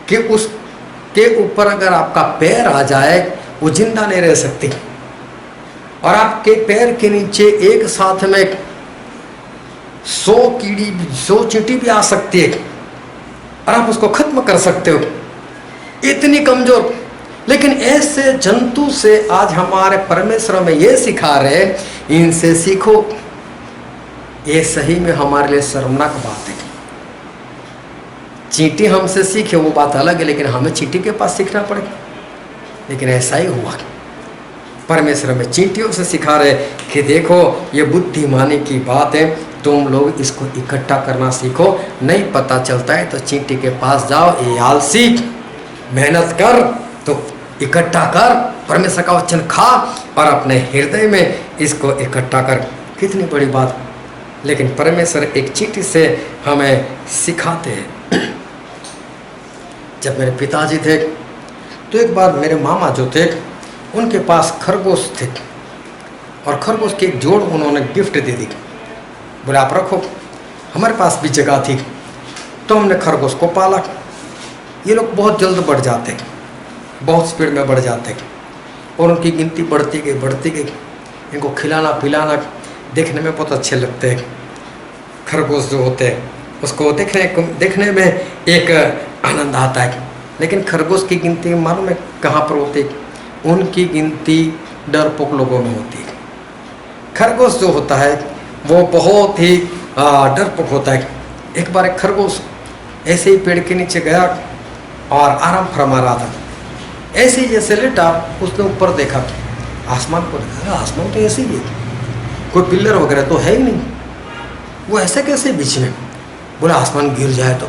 कि उसके ऊपर अगर आपका पैर आ जाए वो जिंदा नहीं रह सकती, और आपके पैर के नीचे एक साथ में 100 चींटी भी आ सकती है और आप उसको खत्म कर सकते हो। इतनी कमजोर, लेकिन ऐसे जंतु से आज हमारे परमेश्वर में ये सिखा रहे, इनसे सीखो। ये सही में हमारे लिए शर्मनाक बात है। चींटी हमसे सीखे वो बात अलग है, लेकिन हमें चींटी के पास सीखना पड़ेगा। लेकिन ऐसा ही हुआ, परमेश्वर में चींटियों से सिखा रहे कि देखो ये बुद्धिमानी की बात है, तुम लोग इसको इकट्ठा करना सीखो। नहीं पता चलता है तो चींटी के पास जाओ, ये आलसी, मेहनत कर तो इकट्ठा कर, परमेश्वर का वचन खा और अपने हृदय में इसको इकट्ठा कर। कितनी बड़ी बात। लेकिन परमेश्वर एक चींटी से हमें सिखाते हैं। जब मेरे पिताजी थे तो एक बार मेरे मामा जो थे उनके पास खरगोश थे, और खरगोश की एक जोड़ उन्होंने गिफ्ट दे दी। बोले आप रखो। हमारे पास भी जगह थी तो हमने खरगोश को पाला। ये लोग बहुत जल्द बढ़ जाते, बहुत स्पीड में बढ़ जाते, और उनकी गिनती बढ़ती गई। इनको खिलाना पिलाना देखने में बहुत अच्छे लगते हैं। खरगोश जो होते हैं उसको देखने में एक आनंद आता है। लेकिन खरगोश की गिनती मालूम है कहाँ पर होती है? उनकी गिनती डरपोक लोगों में होती है। खरगोश जो होता है वो बहुत ही डरपोक होता है। एक बार एक खरगोश ऐसे ही पेड़ के नीचे गया और आराम फरमा रहा था। ऐसे ही जैसे लेटा उसने ऊपर देखा, आसमान को देखा, आसमान तो ऐसे ही है, कोई पिलर वगैरह तो है ही नहीं, वो ऐसे कैसे बीच में? बोला आसमान गिर जाए तो?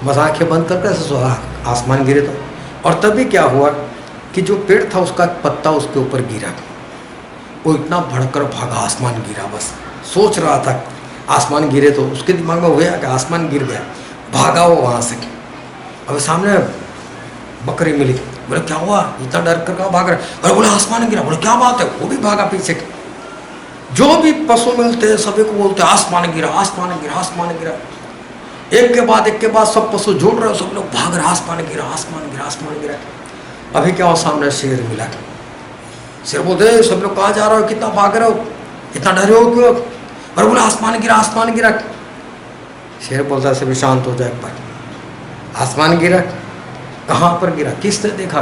बस आंखें बंद करके ऐसे सोचा आसमान गिरे तो। और तभी क्या हुआ कि जो पेड़ था उसका पत्ता उसके ऊपर गिरा। वो इतना भड़कर भागा, आसमान गिरा। बस सोच रहा था आसमान गिरे तो, उसके दिमाग में हुआ कि आसमान गिर गया। भागा वो वहाँ से। अब सामने बकरी मिली। बोले क्या हुआ, इतना डर कर भाग रहा? अरे बोले आसमान गिरा। बोले क्या बात है? वो भी भागा पीछे। जो भी पशु मिलते हैं सभी को बोलते हैं आसमान गिरा, आसमान गिरा, आसमान गिरा। एक के बाद सब पशु जुड़ रहे, सब लोग भाग रहे, आसमान गिरा, आसमान गिरा, आसमान गिरा। अभी क्या हो, सामने शेर मिला। शेर बोलते सब लोग कहाँ जा रहे हो, कितना भाग रहे हो, इतना डरे हो क्यों? और बोला आसमान गिरा, आसमान गिरा। शेर बोलता सभी शांत हो जाए एक बार। आसमान गिरा? कहाँ पर गिरा, किसने देखा?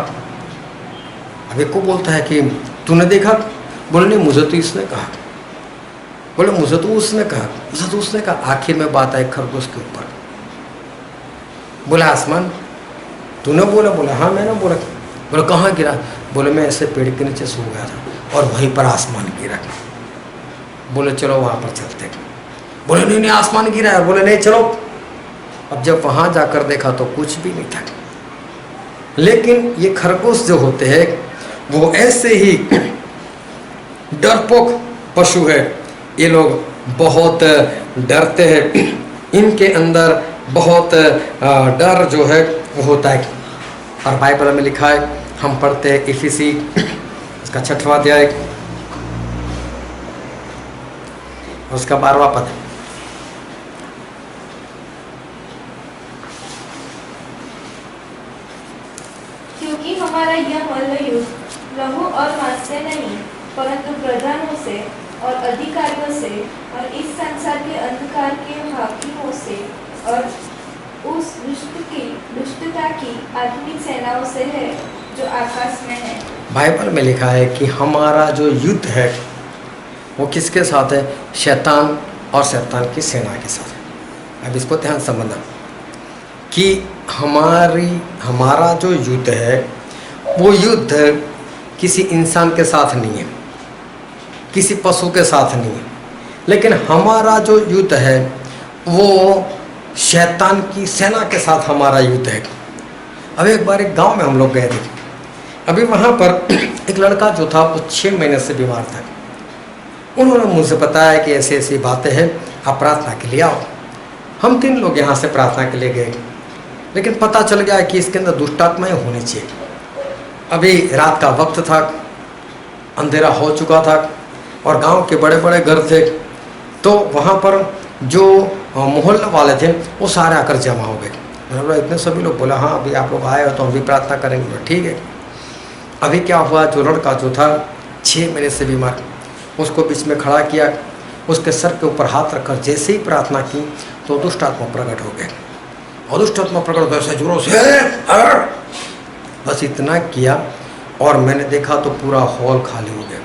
अब एक को बोलता है कि तूने देखा? बोले नहीं, मुझे तो इसने कहा। बोले मुझे तो उसने कहा, मुझे तो उसने कहा। आखिर में बात आई खरगोश के ऊपर। बोला आसमान तूने बोला? बोला हाँ मैंने बोला। बोले कहाँ गिरा? बोले मैं ऐसे पेड़ के नीचे सो गया था और वहीं पर आसमान गिरा। बोले चलो वहाँ पर चलते। बोले नहीं नहीं आसमान गिरा है। बोले नहीं चलो। अब जब वहाँ जाकर देखा तो कुछ भी नहीं था। लेकिन ये खरगोश जो होते हैं वो ऐसे ही डरपोक पशु है। ये लोग बहुत डरते हैं, इनके अंदर बहुत डर जो है वो होता है। और बाइबल में लिखा है, हम पढ़ते हैं इफिसी उसका 6वां अध्याय उसका 12वां पद। क्योंकि हमारा यह मल्लयुद्ध लहू और मांस से नहीं, परंतु प्रधानों से और अधिकारियों से और इस संसार के अंधकार के हाकिमों से और उस दुष्टता की आत्मिक सेनाओं से है जो आकाश में है। बाइबल में लिखा है कि हमारा जो युद्ध है वो किसके साथ है? शैतान और शैतान की सेना के साथ है। अब इसको ध्यान समझना कि हमारा जो युद्ध है वो युद्ध किसी इंसान के साथ नहीं है, किसी पशु के साथ नहीं है, लेकिन हमारा जो युद्ध है वो शैतान की सेना के साथ हमारा युद्ध है। अब एक बार एक गांव में हम लोग गए थे। अभी वहाँ पर एक लड़का जो था वो 6 महीने से बीमार था। उन्होंने मुझसे बताया कि ऐसी ऐसी बातें हैं, आप प्रार्थना के लिए आओ। हम 3 लोग यहाँ से प्रार्थना के लिए गए, लेकिन पता चल गया कि इसके अंदर दुष्टात्माएं होनी चाहिए। अभी रात का वक्त था, अंधेरा हो चुका था और गांव के बड़े बड़े घर थे। तो वहाँ पर जो मोहल्ला वाले थे वो सारे आकर जमा हो गए। मैंने बोला इतने सभी लोग? बोला हाँ अभी आप लोग आए हो तो हम भी प्रार्थना करेंगे। बोला ठीक है। अभी क्या हुआ, जो लड़का जो था 6 महीने से बीमार, उसको बीच में खड़ा किया, उसके सर के ऊपर हाथ रखकर जैसे ही प्रार्थना की तो दुष्ट आत्मा प्रकट हो गए। और दुष्ट आत्मा प्रकट हो ऐसे जोरों से बस इतना किया और मैंने देखा तो पूरा हॉल खाली हो गया।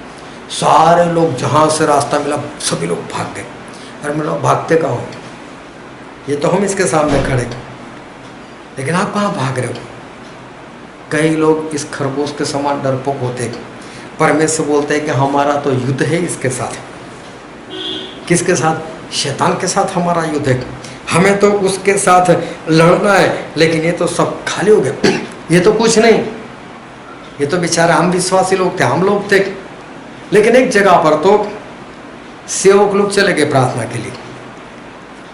सारे लोग जहाँ से रास्ता मिला सभी लोग भाग गए। अरे मैं लोग भागते कहाँ हो? ये तो हम इसके सामने खड़े, लेकिन आप कहाँ भाग रहे हो? कई लोग इस खरगोश के समान डरपोक होते, परमेश्वर बोलते हैं कि हमारा तो युद्ध है इसके साथ। किसके साथ? शैतान के साथ हमारा युद्ध है। हमें तो उसके साथ लड़ना है, लेकिन ये तो सब खाली हो गया। ये तो कुछ नहीं, ये तो बेचारे हम विश्वासी लोग थे, हम लोग थे। लेकिन एक जगह पर तो सेवक लोग चले गए प्रार्थना के लिए,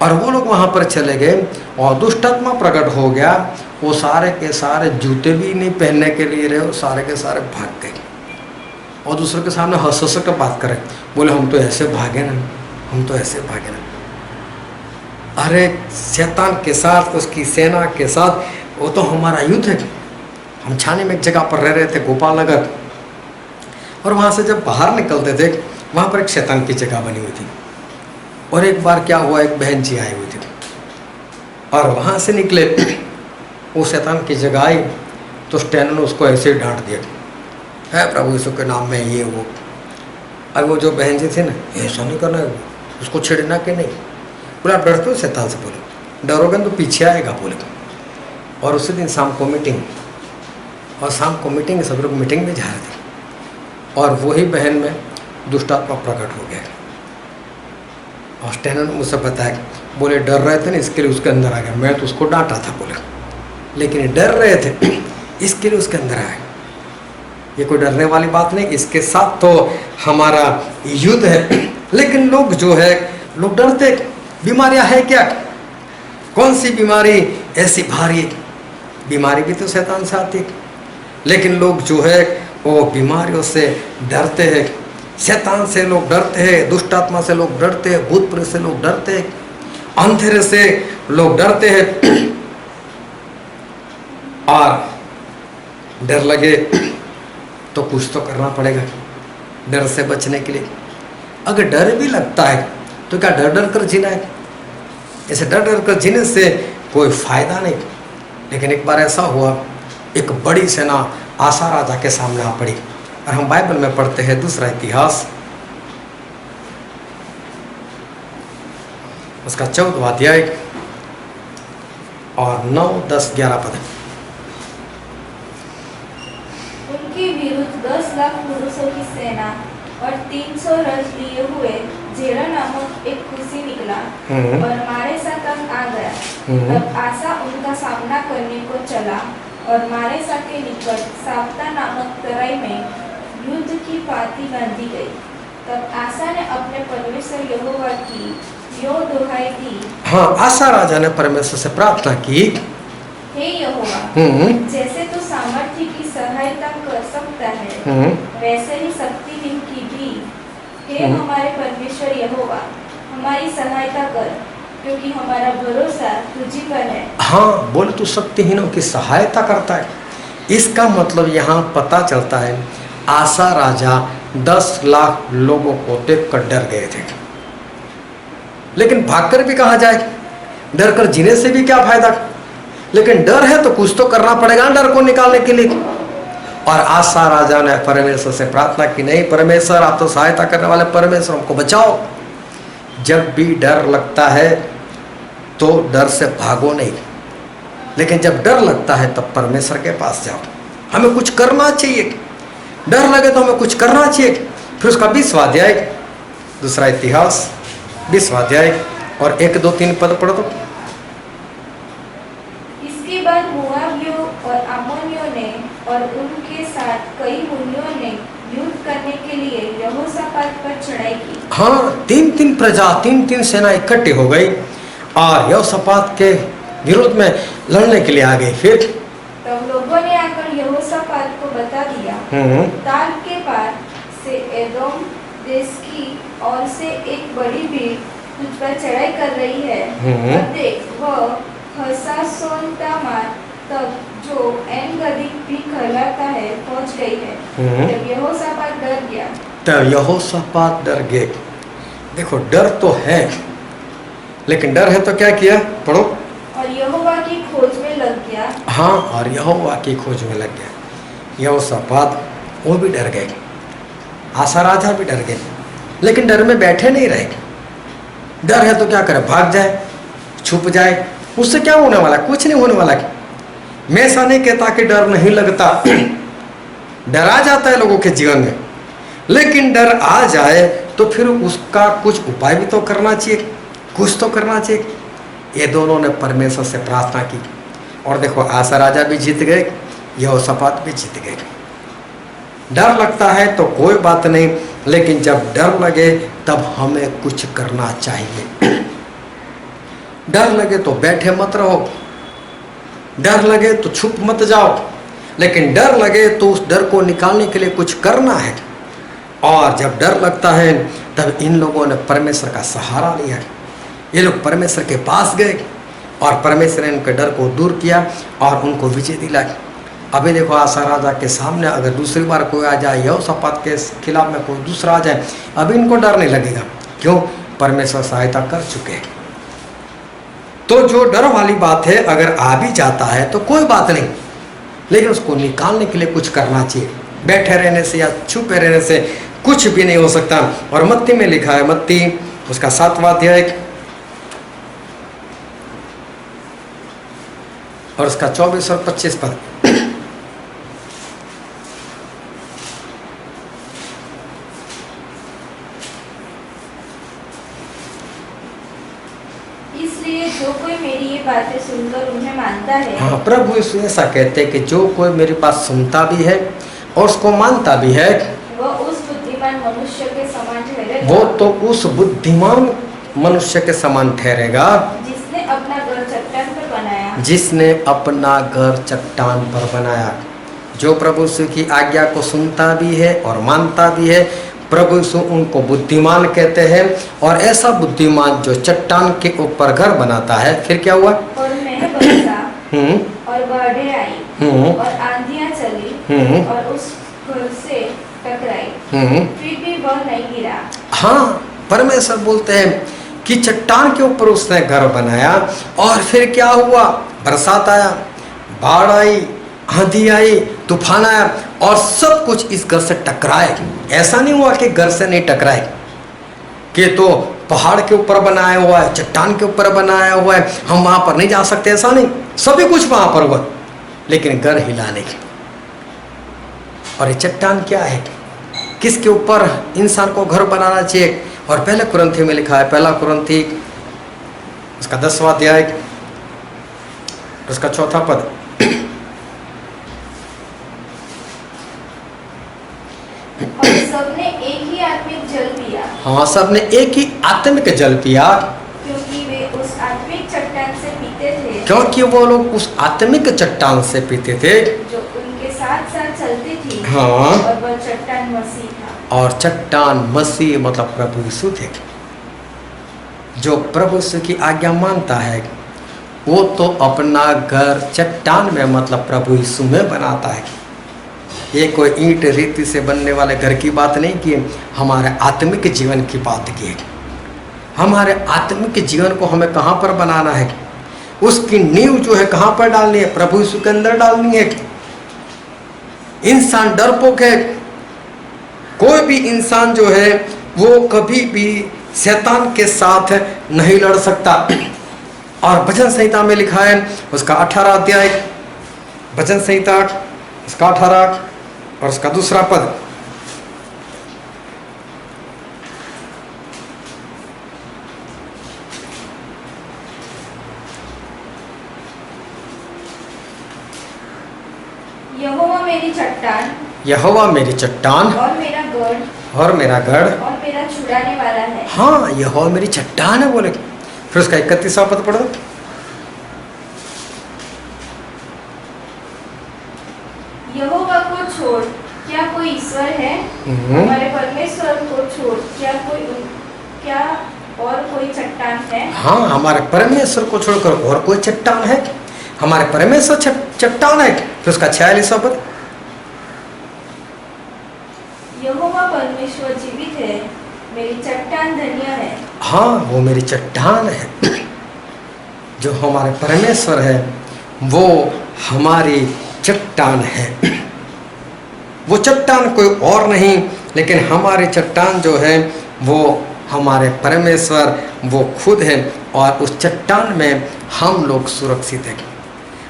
और वो लोग वहाँ पर चले गए और दुष्टात्मा प्रकट हो गया। वो सारे के सारे जूते भी नहीं पहनने के लिए रहे, वो सारे के सारे भाग गए और दूसरों के सामने हंस हंस कर बात करें, बोले हम तो ऐसे भागे ना, हम तो ऐसे भागे ना। अरे शैतान के साथ, उसकी सेना के साथ वो तो हमारा युद्ध है। हम छाने में एक जगह पर रह रहे थे, गोपाल नगर, और वहाँ से जब बाहर निकलते थे वहाँ पर एक शैतान की जगह बनी हुई थी। और एक बार क्या हुआ, एक बहन जी आई हुई थी और वहाँ से निकले, वो शैतान की जगह आई तो स्टैन ने उसको ऐसे ही डांट दिया, है प्रभु यीशु के नाम में ये वो। और वो जो बहन जी थी ना, ऐसा नहीं करना, उसको छेड़ना कि नहीं। बोला आप डरते हो शैतान से? बोले डरोगे तो पीछे आएगा, बोले। और उसी दिन शाम को मीटिंग, और शाम को मीटिंग, सब लोग मीटिंग में जा रहे थे और वही बहन में दुष्टात्मा प्रकट हो गया। और स्टैनर ने मुझसे बताया, बोले डर रहे थे ना इसके लिए उसके अंदर आ गया। मैं तो उसको डांटा था, बोले, लेकिन डर रहे थे इसके लिए उसके अंदर आया। ये कोई डरने वाली बात नहीं, इसके साथ तो हमारा युद्ध है। लेकिन लोग जो है, लोग डरते। बीमारियां है क्या? कौन सी बीमारी ऐसी भारी? बीमारी भी तो शैतान से आती है, लेकिन लोग जो है वो बीमारियों से डरते हैं। शैतान से लोग डरते हैं, दुष्टात्मा से लोग डरते हैं, भूत प्रेत से लोग डरते हैं, अंधेरे से लोग डरते हैं। और डर लगे तो कुछ तो करना पड़ेगा डर से बचने के लिए। अगर डर भी लगता है तो क्या डर डर कर जीना है? ऐसे डर डर कर जीने से कोई फायदा नहीं। लेकिन एक बार ऐसा हुआ, एक बड़ी सेना आसा राजा के सामने आ पड़ी, और हम बाइबल में पढ़ते हैं दूसरा इतिहास उसका 14वां अध्याय और 9, 10, 11 पद। उनके विरुद्ध 10 लाख पुरुषों की सेना और 300 रथ लिए हुए जेरा नामक एक कुशी निकला और मारे सा तक आ गया। तब आसा उनका सामना करने को चला और मारे सा के निकट साप्ता नामक तराई में युद्ध की पाती बांधी गई। तब आसा ने अपने परमेश्वर यहोवा की यो दुहाई दी। हाँ, आसा राजा ने परमेश्वर से प्रार्थना की, हे यहोवा, जैसे तू सामर्थ्य की सहायता कर सकता है, वैसे ही शक्तिहीन की भी हे हमारे परमेश्वर यहोवा, हमारी सहायता कर, क्योंकि हमारा भरोसा तुझी पर है। हाँ, बोले तू शक्तिहीनों की सहायता करता है। इसका मतलब यहाँ पता चलता है आसा राजा 10 लाख लोगों को देखकर डर गए थे। लेकिन भागकर भी कहाँ जाए? डर कर जीने से भी क्या फायदा? लेकिन डर है तो कुछ तो करना पड़ेगा डर को निकालने के लिए। और आसा राजा ने परमेश्वर से प्रार्थना की, नहीं परमेश्वर आप तो सहायता करने वाले परमेश्वर, हमको बचाओ। जब भी डर लगता है तो डर से भागो नहीं, लेकिन जब डर लगता है तब परमेश्वर के पास जाओ। हमें कुछ करना चाहिए, डर लगे तो हमें कुछ करना चाहिए। फिर उसका 20वां अध्याय, दूसरा इतिहास 20वां अध्याय और 1, 2, 3 पद पढ़ो तो। इसके बाद मोआबियों और अम्मोनियों ने और उनके साथ कई हुन्नियों ने युद्ध करने के लिए यहोशापात पर चढ़ाई की। हाँ, 3-3 प्रजा, 3-3 सेना इकट्ठी हो गई और यहोशापात के विरोध में लड़ने के लिए आ गई। फिर तब लोगों ने आकर यहोशापात को बता दिया, ताल के पार से एदोम देश की ओर से एक बड़ी भीड़ तुझ पर चढ़ाई कर रही है। और देख, वह हसासोन तामार तक जो एन गदी भी कहलाता है पहुंच गई है। जब यहोशापात डर गया, तब यहोशापात डर गए। देखो डर तो है, लेकिन डर है तो क्या किया? पढ़ो। और यहोवा की खोज में लग गया। हाँ, और यहोवा की खोज में लग गया। यहोशापात वो भी डर गए, आसा राजा भी डर गए, लेकिन डर में बैठे नहीं रहे। डर है तो क्या करे, भाग जाए, छुप जाए, उससे क्या होने वाला, कुछ नहीं होने वाला। मैं ऐसा नहीं कहता कि डर नहीं लगता, डरा जाता है लोगों के जीवन में, लेकिन डर आ जाए तो फिर उसका कुछ उपाय भी तो करना चाहिए, कुछ तो करना चाहिए। ये दोनों ने परमेश्वर से प्रार्थना की और देखो आसा राजा भी जीत गए, यहोशापात भी जीत गए। डर लगता है तो कोई बात नहीं, लेकिन जब डर लगे तब हमें कुछ करना चाहिए। डर लगे तो बैठे मत रहो, डर लगे तो छुप मत जाओ, लेकिन डर लगे तो उस डर को निकालने के लिए कुछ करना है। और जब डर लगता है तब इन लोगों ने परमेश्वर का सहारा लिया। ये लोग परमेश्वर के पास गए और परमेश्वर ने उनके डर को दूर किया और उनको विजय दिलाया। अभी देखो आसा राजा के सामने अगर दूसरी बार कोई आ जाए, यहोशापात के खिलाफ में कोई दूसरा आ जाए, अभी इनको डर नहीं लगेगा। क्यों? परमेश्वर सहायता कर चुके हैं। तो जो डर वाली बात है अगर आ भी जाता है तो कोई बात नहीं, लेकिन उसको निकालने के लिए कुछ करना चाहिए। बैठे रहने से या छुपे रहने से कुछ भी नहीं हो सकता। और मत्ती में लिखा है, मत्ती उसका 7वां अध्याय और उसका 24 और 25 पद। इसलिए जो कोई मेरी ये बातें सुनकर उन्हें मानता है, हाँ, प्रभु यीशु ऐसा कहते हैं कि जो कोई मेरी बात सुनता भी है और उसको मानता भी है, वह उस बुद्धिमान मनुष्य के समान ठहरेगा, वो तो उस बुद्धिमान मनुष्य के समान ठहरेगा जिसने अपना घर चट्टान पर बनाया। जिसने अपना घर चट्टान पर बनाया। जो प्रभु यीशु की आज्ञा को सुनता भी है और मानता भी है, प्रभु यीशु उनको बुद्धिमान कहते हैं। और ऐसा बुद्धिमान जो चट्टान के ऊपर घर बनाता है, फिर क्या हुआ? और मैं बरसा और बाढ़ें आई और आंधियां चली और उस घर से टकराई, फिर भी वह नहीं गिरा। हाँ, परमेश्वर बोलते हैं कि चट्टान के ऊपर उसने घर बनाया और फिर क्या हुआ? बरसात आया, बाढ़ आई, आंधी आई, तूफान आया और सब कुछ इस घर से टकराए। ऐसा नहीं हुआ कि घर से नहीं टकराए, कि तो पहाड़ के ऊपर बनाया हुआ है, चट्टान के ऊपर बनाया हुआ है, हम वहां पर नहीं जा सकते, ऐसा नहीं, सभी कुछ वहां पर हुआ, लेकिन घर हिला नहीं। और ये चट्टान क्या है? किसके ऊपर इंसान को घर बनाना चाहिए? और पहले कुरिन्थी में लिखा है, पहला कुरिन्थी उसका 10वां अध्याय उसका 4था पद। और सबने एक ही आत्मिक जल पिया। हाँ, सबने एक ही आत्मिक जल पिया, क्योंकि वे उस आत्मिक चट्टान से पीते थे, क्योंकि वो लोग उस आत्मिक चट्टान से पीते थे जो उनके साथ साथ चलती थी। हाँ। और वह चट्टान मसीह था। और चट्टान मसीह मतलब प्रभु यीशु थे। जो प्रभु यीशु की आज्ञा मानता है वो तो अपना घर चट्टान में मतलब प्रभु यीशु में बनाता है। ये कोई ईंट रेती से बनने वाले घर की बात नहीं की, हमारे आत्मिक जीवन की बात की है। हमारे आत्मिक जीवन को हमें कहाँ पर बनाना है? उसकी नींव जो है कहाँ पर डालनी है? प्रभु यीशु के अंदर डालनी है। इंसान डरपोक है। कोई भी इंसान जो है वो कभी भी शैतान के साथ नहीं लड़ सकता। और भजन संहिता में लिखा है उसका 18 अध्याय, भजन संहिता उसका 18 और उसका 2 पद। यहोवा मेरी चट्टान, यहोवा मेरी चट्टान और मेरा गढ़, और मेरा गढ़, और मेरा छुड़ाने वाला है। हाँ, यहोवा मेरी चट्टान है बोले। फिर उसका 31वां पद पढ़ो। यहोवा को छोड़ क्या कोई ईश्वर है? हमारे परमेश्वर को छोड़ क्या और कोई चट्टान है? हाँ, हमारे परमेश्वर को छोड़कर और कोई चट्टान है? हमारे परमेश्वर चट्टान है। फिर उसका 46वां पद। यहोवा परमेश्वर जीवित है, मेरी चट्टान धन्य है। हाँ, वो मेरी चट्टान है। जो हमारे परमेश्वर है वो हमारी चट्टान है। वो चट्टान कोई और नहीं लेकिन हमारी चट्टान जो है वो हमारे परमेश्वर वो खुद है। और उस चट्टान में हम लोग सुरक्षित हैं।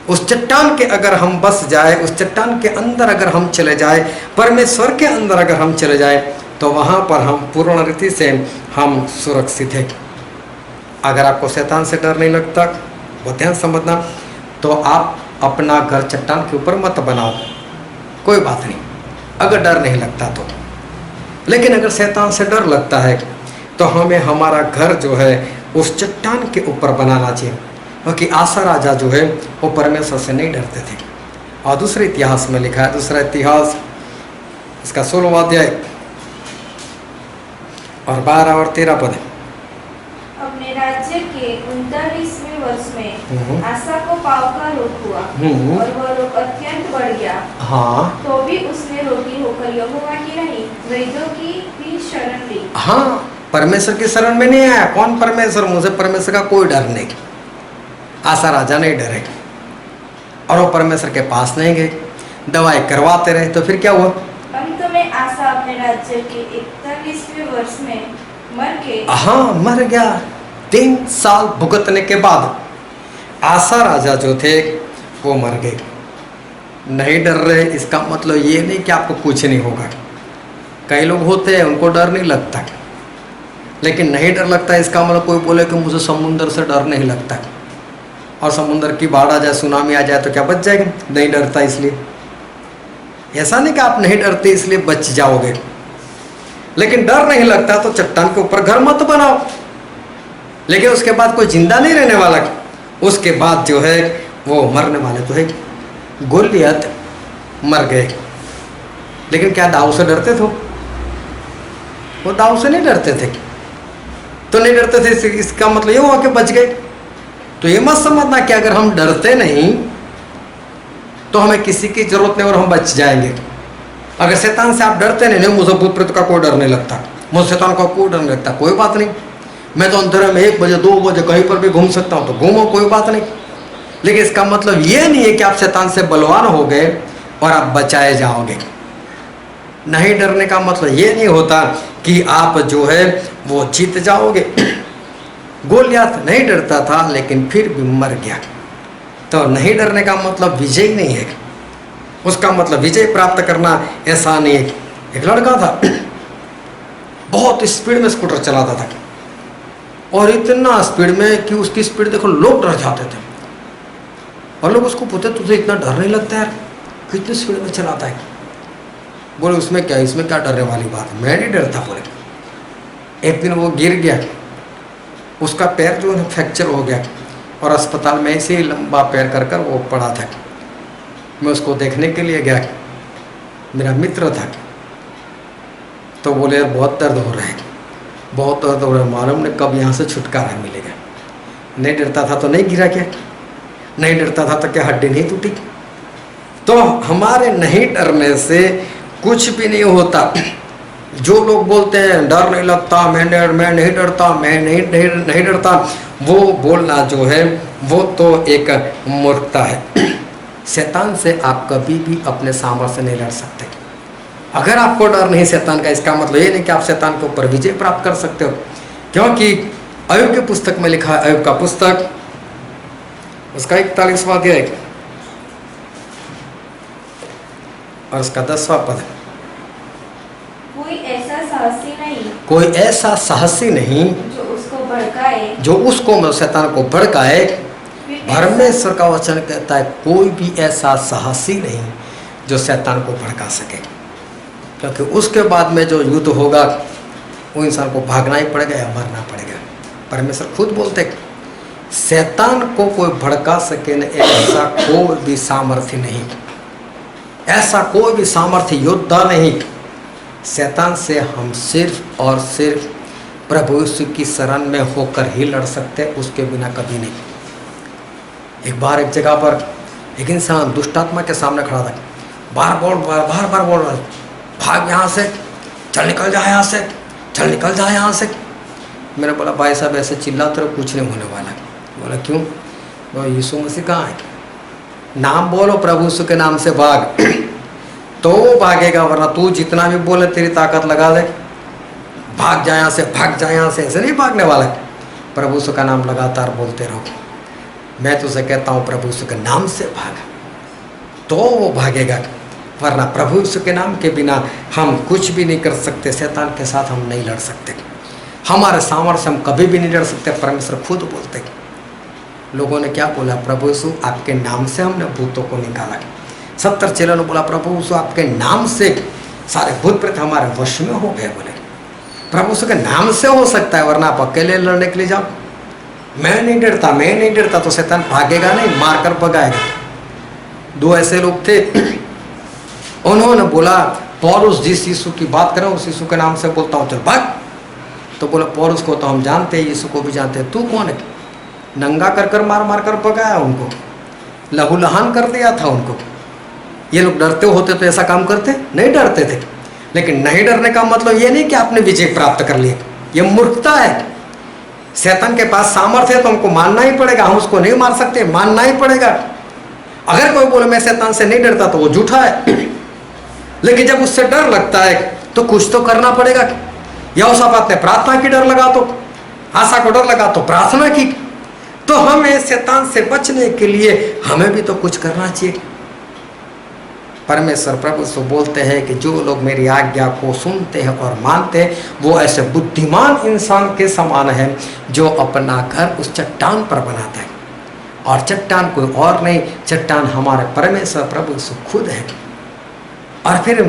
उस चट्टान के अगर हम बस जाए, उस चट्टान के अंदर अगर हम चले जाए, परमेश्वर के अंदर अगर हम चले जाए, तो वहाँ पर हम पूर्ण रीति से हम सुरक्षित हैं। अगर आपको शैतान से डर नहीं लगता, वो ध्यान समझना, तो आप अपना घर चट्टान के ऊपर मत बनाओ, कोई बात नहीं अगर डर नहीं लगता तो। लेकिन अगर शैतान से डर लगता है तो हमें हमारा घर जो है उस चट्टान के ऊपर बनाना चाहिए, क्योंकि आसा राजा जो है वो परमेश्वर से नहीं डरते थे। और दूसरे इतिहास में लिखा है, दूसरा इतिहास इसका 16वां अध्याय और 12 और 13 पद। अपने राज्य के 39वें वर्ष में आसा को पाँव का रोग हुआ और वह रोग अत्यंत बढ़ गया। हाँ, तो भी उसने रोगी होकर यहोवा की नहीं वैद्यों की भी शरण ली। हाँ, परमेश्वर की शरण में नहीं आया। कौन परमेश्वर? मुझे परमेश्वर का कोई डर नहीं। आसा राजा नहीं डरे और वो परमेश्वर के पास नहीं गए, दवाई करवाते रहे। तो फिर क्या हुआ? अंत में आसा अपने राज्य के 41वें वर्ष में मर के, हाँ, मर गया। 3 साल भुगतने के बाद आसा राजा जो थे वो मर गए। नहीं डर रहे इसका मतलब ये नहीं कि आपको कुछ नहीं होगा। कई लोग होते हैं उनको डर नहीं लगता, लेकिन नहीं डर लगता इसका मतलब कोई बोले कि मुझे समुंदर से डर नहीं लगता और समुंदर की बाढ़ आ जाए, सुनामी आ जाए तो क्या बच जाएगा? नहीं डरता इसलिए। ऐसा नहीं कि आप नहीं डरते इसलिए बच जाओगे, लेकिन डर नहीं लगता तो चट्टान के ऊपर घर मत बनाओ। लेकिन उसके बाद कोई जिंदा नहीं रहने वाला, उसके बाद जो है वो मरने वाले तो है। गोलियत मर गए, लेकिन क्या दाऊद से डरते थे? वो दाऊद से नहीं डरते थे। तो नहीं डरते थे इसका मतलब ये हुआ कि बच गए। तो ये मत समझना कि अगर हम डरते नहीं तो हमें किसी की जरूरत नहीं और हम बच जाएंगे। अगर शैतान से आप डरते नहीं, मुझे भूत प्रेत का कोई डर नहीं लगता, मुझे शैतान का कोई डर नहीं लगता, कोई बात नहीं, मैं तो अंधेरे में 1 बजे 2 बजे कहीं पर भी घूम सकता हूँ, तो घूमो, कोई बात नहीं। लेकिन इसका मतलब ये नहीं है कि आप शैतान से बलवान हो गए और आप बचाए जाओगे। नहीं डरने का मतलब ये नहीं होता कि आप जो है वो जीत जाओगे। गोलियत नहीं डरता था लेकिन फिर भी मर गया। तो नहीं डरने का मतलब विजय नहीं है, उसका मतलब विजय प्राप्त करना ऐसा नहीं है। एक लड़का था, बहुत स्पीड में स्कूटर चलाता था और इतना स्पीड में कि उसकी स्पीड देखो लोग डर जाते थे। और लोग उसको पूछते, तुझे इतना डर नहीं लगता यार, कितनी स्पीड में चलाता है? बोले उसमें क्या, इसमें क्या डरने वाली बात है, मैं नहीं डरता। बोले एक दिन वो गिर गया, उसका पैर जो है फ्रैक्चर हो गया और अस्पताल में ऐसे ही लंबा पैर कर कर वो पड़ा था। मैं उसको देखने के लिए गया, मेरा मित्र था। तो बोले यार बहुत दर्द हो रहा है, बहुत दर्द हो रहा है, मालूम नहीं कब यहाँ से छुटकारा मिलेगा। नहीं डरता था तो नहीं गिरा क्या? नहीं डरता था तो क्या हड्डी नहीं टूटी? तो हमारे नहीं डरने से कुछ भी नहीं होता। जो लोग बोलते हैं डर नहीं लगता, मैं नहीं डरता, मैं नहीं डरता, वो बोलना जो है वो तो एक मूर्खता है। शैतान से आप कभी भी अपने सामर्थ्य से नहीं लड़ सकते। अगर आपको डर नहीं शैतान का, इसका मतलब ये नहीं कि आप शैतान के ऊपर विजय प्राप्त कर सकते हो। क्योंकि अय्यूब की पुस्तक में लिखा है, अय्यूब का पुस्तक उसका 41वां अध्याय और उसका 10वां पद। कोई ऐसा साहसी नहीं, कोई ऐसा साहसी नहीं जो उसको भड़काए, जो उसको शैतान को भड़काए। परमेश्वर का वचन कहता है कोई भी ऐसा साहसी नहीं जो शैतान को भड़का सके, क्योंकि उसके बाद में जो युद्ध होगा वो इंसान को भागना ही पड़ेगा या मरना पड़ेगा। परमेश्वर खुद बोलते शैतान को कोई भड़का सके न, ऐसा कोई भी सामर्थ्य नहीं, ऐसा कोई भी सामर्थ्य योद्धा नहीं। शैतान से हम सिर्फ और सिर्फ प्रभु यीशु की शरण में होकर ही लड़ सकते, उसके बिना कभी नहीं। एक बार एक जगह पर एक इंसान दुष्टात्मा के सामने खड़ा था, बार बार बोल रहा है, भाग यहाँ से, चल निकल जा यहाँ से, चल निकल जा यहाँ से। मैंने बोला भाई साहब ऐसे चिल्लाते रहो, कुछ नहीं होने वाला। बोला क्यों? बोला यीशु मसीह कहाँ है, नाम बोलो, प्रभु यीशु के नाम से भाग। तो वो भागेगा, वरना तू जितना भी बोले तेरी ताकत लगा दे, भाग जा यहाँ से, भाग जा यहाँ से, ऐसे नहीं भागने वाला है। प्रभु यीशु का नाम लगातार बोलते रहो। मैं तुझसे कहता हूँ प्रभु यीशु के नाम से भाग, तो वो भागेगा, वरना प्रभु यीशु के नाम के बिना हम कुछ भी नहीं कर सकते। शैतान के साथ हम नहीं लड़ सकते, हमारे सामर्थ्य हम कभी भी नहीं लड़ सकते। परमेश्वर खुद बोलते, लोगों ने क्या बोला, प्रभु यीशु आपके नाम से हमने भूतों को निकाला। 70 चेलों ने बोला प्रभु यीशु आपके नाम से सारे भूत प्रेत हमारे वश में हो गए। बोले प्रभु यीशु के नाम से हो सकता है, वरना आप अकेले लड़ने के लिए जाओ। मैं नहीं डरता, मैं नहीं डरता, तो शैतान भागेगा नहीं, मारकर भगाएगा। 2 ऐसे लोग थे, उन्होंने बोला पौलुस जिस यीशु की बात करें उस यीशु के नाम से बोलता हूँ, चल भाग। तो बोला पौलुस को तो हम जानते हैं, यीशु को भी जानते हैं, तू कौन है? नंगा कर मार मार कर भगाया उनको, लहूलुहान कर दिया था उनको। ये लोग डरते होते तो ऐसा काम करते नहीं, डरते थे। लेकिन नहीं डरने का मतलब ये नहीं कि आपने विजय प्राप्त कर लिया, ये मूर्खता है। शैतान के पास सामर्थ्य है तो हमको मानना ही पड़ेगा, हम उसको नहीं मार सकते, मानना ही पड़ेगा। अगर कोई बोले मैं शैतान से नहीं डरता तो वो झूठा है। लेकिन जब उससे डर लगता है तो कुछ तो करना पड़ेगा। यहोशापात ने प्रार्थना की, डर लगा तो, आशा को डर लगा तो प्रार्थना की। तो हमें शैतान से बचने के लिए हमें भी तो कुछ करना चाहिए। परमेश्वर प्रभु से बोलते हैं कि जो लोग मेरी आज्ञा को सुनते हैं और मानते हैं वो ऐसे बुद्धिमान इंसान के समान है जो अपना घर उस चट्टान पर बनाता है। और चट्टान कोई और नहीं, चट्टान हमारे परमेश्वर प्रभु यीशु खुद है। और फिर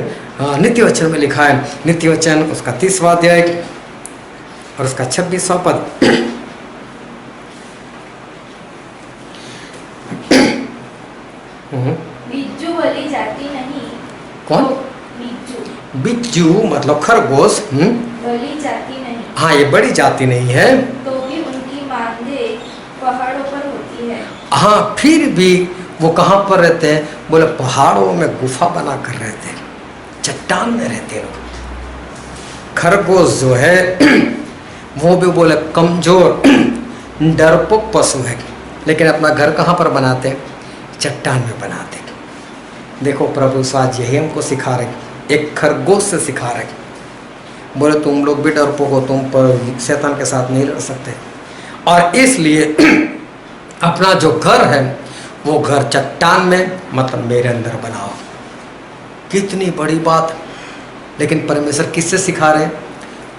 नित्य वचन में लिखा है, नित्य वचन उसका 30वां अध्याय और उसका 26वां पद, बिज्जू बलि जाती नहीं। कौन? बिज्जू, बिज्जू मतलब खरगोश। बलि जाती नहीं। हाँ, ये बड़ी जाति नहीं है, तो भी उनकी मांदें पहाड़ों पर होती है। हाँ, फिर भी वो कहाँ पर रहते हैं? बोले पहाड़ों में गुफा बना कर रहते हैं, चट्टान में रहते हैं लोग। खरगोश जो है वो भी बोले कमजोर डरपोक पशु है, लेकिन अपना घर कहाँ पर बनाते हैं? चट्टान में बनाते हैं। देखो प्रभु आज यही हमको सिखा रहे, एक खरगोश से सिखा रहे। बोले तुम लोग भी डरपोक हो, तुम पर शैतान के साथ नहीं लड़ सकते, और इसलिए अपना जो घर है वो घर चट्टान में, मतलब मेरे अंदर बनाओ। कितनी बड़ी बात। लेकिन परमेश्वर किससे सिखा रहे?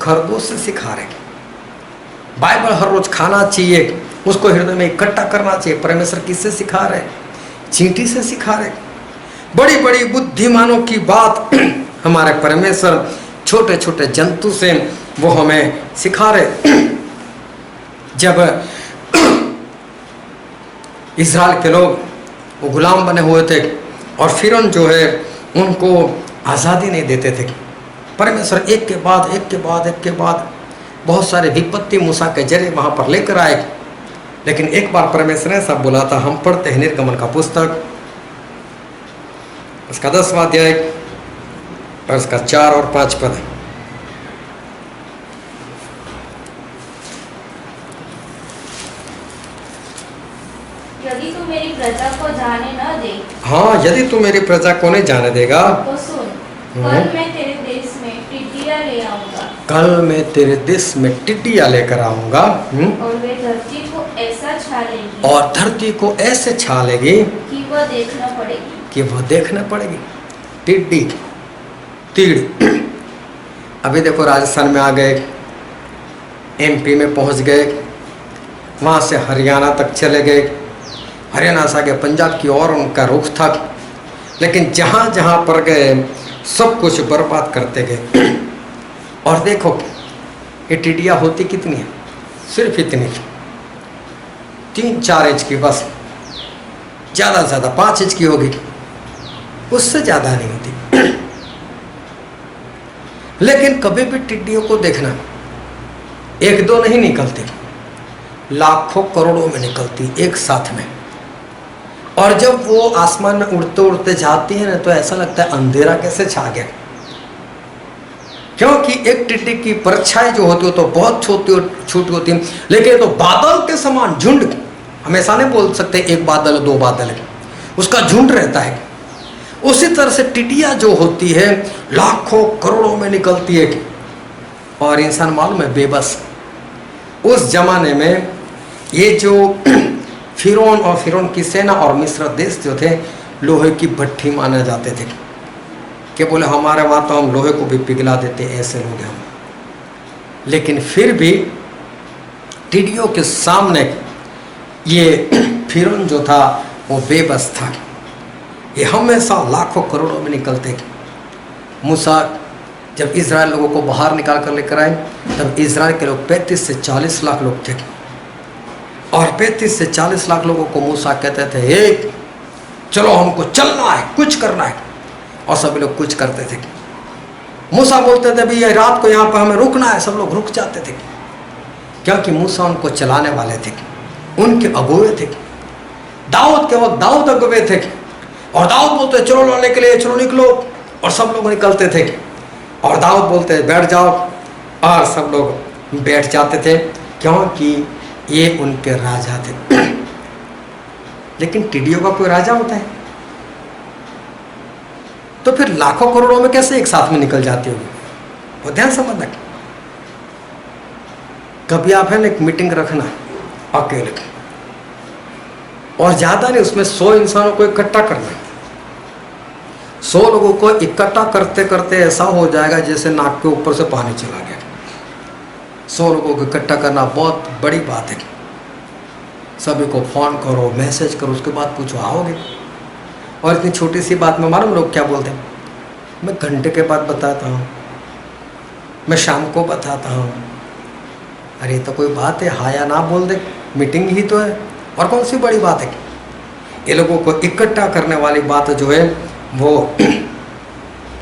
खरगोश से सिखा रहे। बाइबल हर रोज खाना चाहिए, उसको हृदय में इकट्ठा करना चाहिए। परमेश्वर किससे सिखा रहे? चींटी से सिखा रहे। बड़ी बड़ी बुद्धिमानों की बात हमारे परमेश्वर छोटे छोटे जंतु से वो हमें सिखा रहे। जब इज़राइल के लोग वो गुलाम बने हुए थे और फिरौन जो है उनको आज़ादी नहीं देते थे, परमेश्वर एक के बाद एक के बाद एक के बाद बहुत सारे विपत्ति मूसा के जरिए वहाँ पर लेकर आए। लेकिन एक बार परमेश्वर ने सब बोला था, हम पढ़ते हैं निर्गमन का पुस्तक उसका 10वां अध्याय और उसका 4 और 5 पद। यदि तू मेरी प्रजा को जाने न दे, हाँ, यदि तू मेरी प्रजा को नहीं जाने देगा तो सुन, कल मैं तेरे देश में टिड्डियां ले आऊंगा। कल मैं तेरे देश में टिड्डियां लेकर आऊंगा, और वे धरती को ऐसा छालेगी, और धरती को ऐसे छालेगी कि वह देखना पड़ेगी, कि वह देखना पड़ेगी। टिड्डी, तीड़। अभी देखो राजस्थान में आ गए, एमपी में पहुंच गए, वहाँ से हरियाणा तक चले गए, हरियाणा से आगे पंजाब की ओर उनका रुख था। लेकिन जहाँ जहाँ पर गए सब कुछ बर्बाद करते गए। और देखो ये टिड्डियाँ होती कितनी है? सिर्फ इतनी, 3-4 इंच की, बस ज़्यादा से ज़्यादा 5 इंच की होगी, उससे ज़्यादा नहीं होती। लेकिन कभी भी टिड्डियों को देखना, 1-2 नहीं निकलती, लाखों करोड़ों में निकलती एक साथ में। और जब वो आसमान में उड़ते उड़ते जाती है ना, तो ऐसा लगता है अंधेरा कैसे छा गया। क्योंकि एक टिड्डी की परछाई जो होती है तो बहुत छोटी होती है, लेकिन तो बादल के समान झुंड, हमेशा नहीं बोल सकते एक बादल 2 बादल है, उसका झुंड रहता है। उसी तरह से टिड्डियाँ जो होती है लाखों करोड़ों में निकलती है, और इंसान मालूम है बेबस। उस जमाने में ये जो फिरौन और फिरौन की सेना और मिस्र देश जो थे, लोहे की भट्टी माने जाते थे कि बोले हमारे वहाँ तो हम लोहे को भी पिघला देते, ऐसे लोग हैं हम। लेकिन फिर भी टिड्डियों के सामने ये फिरौन जो था वो बेबस था। ये हमेशा लाखों करोड़ों में निकलते। मूसा जब इज़राइल लोगों को बाहर निकाल कर लेकर आए, तब इज़राइल के लोग 35 से 40 लाख लोग थे, और 35 से 40 लाख लोगों को मूसा कहते थे एक चलो हमको चलना है, कुछ करना है, और सभी लोग कुछ करते थे। मूसा बोलते थे भाई ये रात को यहाँ पर हमें रुकना है, सब लोग रुक जाते थे, क्योंकि मूसा उनको चलाने वाले थे, उनके अगुवे थे। दाऊद के वक्त दाऊद अगुवे थे, और दाऊद बोलते चलो लड़ने के लिए, चलो निकलो, और सब लोग निकलते थे। और दाऊद बोलते बैठ जाओ, और सब लोग बैठ जाते थे, क्योंकि ये उनके राजा थे। लेकिन टिड्डियों का कोई राजा होता है? तो फिर लाखों करोड़ों में कैसे एक साथ में निकल जाती होगी? वो ध्यान समझना। कभी आप है ना एक मीटिंग रखना अकेले, और ज़्यादा नहीं, उसमें 100 इंसानों को इकट्ठा करना। 100 लोगों को इकट्ठा करते करते ऐसा हो जाएगा जैसे नाक के ऊपर से पानी चला गया। 100 लोगों को इकट्ठा करना बहुत बड़ी बात है। सभी को फ़ोन करो, मैसेज करो, उसके बाद पूछो आओगे। और इतनी छोटी सी बात में मालूम लोग क्या बोलते हैं? मैं घंटे के बाद बताता हूँ, मैं शाम को बताता हूँ। अरे तो कोई बात है? हाँ या ना बोल दे, मीटिंग ही तो है, और कौन सी बड़ी बात है? ये लोगों को इकट्ठा करने वाली बात जो है वो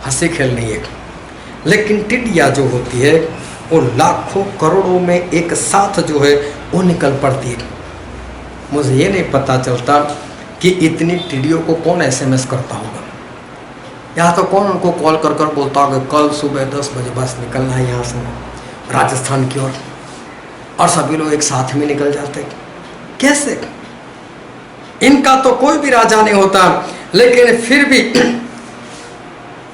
हंसी खेल नहीं है। लेकिन टिड्डियाँ जो होती है वो लाखों करोड़ों में एक साथ जो है वो निकल पड़ती है। मुझे ये नहीं पता चलता कि इतनी टिड्डियों को कौन एसएमएस करता होगा, या तो कौन उनको कॉल कर कर बोलता होगा कल सुबह 10 बजे बस निकलना है यहाँ से राजस्थान की ओर, और सभी लोग एक साथ में निकल जाते। कैसे? इनका तो कोई भी राजा नहीं होता, लेकिन फिर भी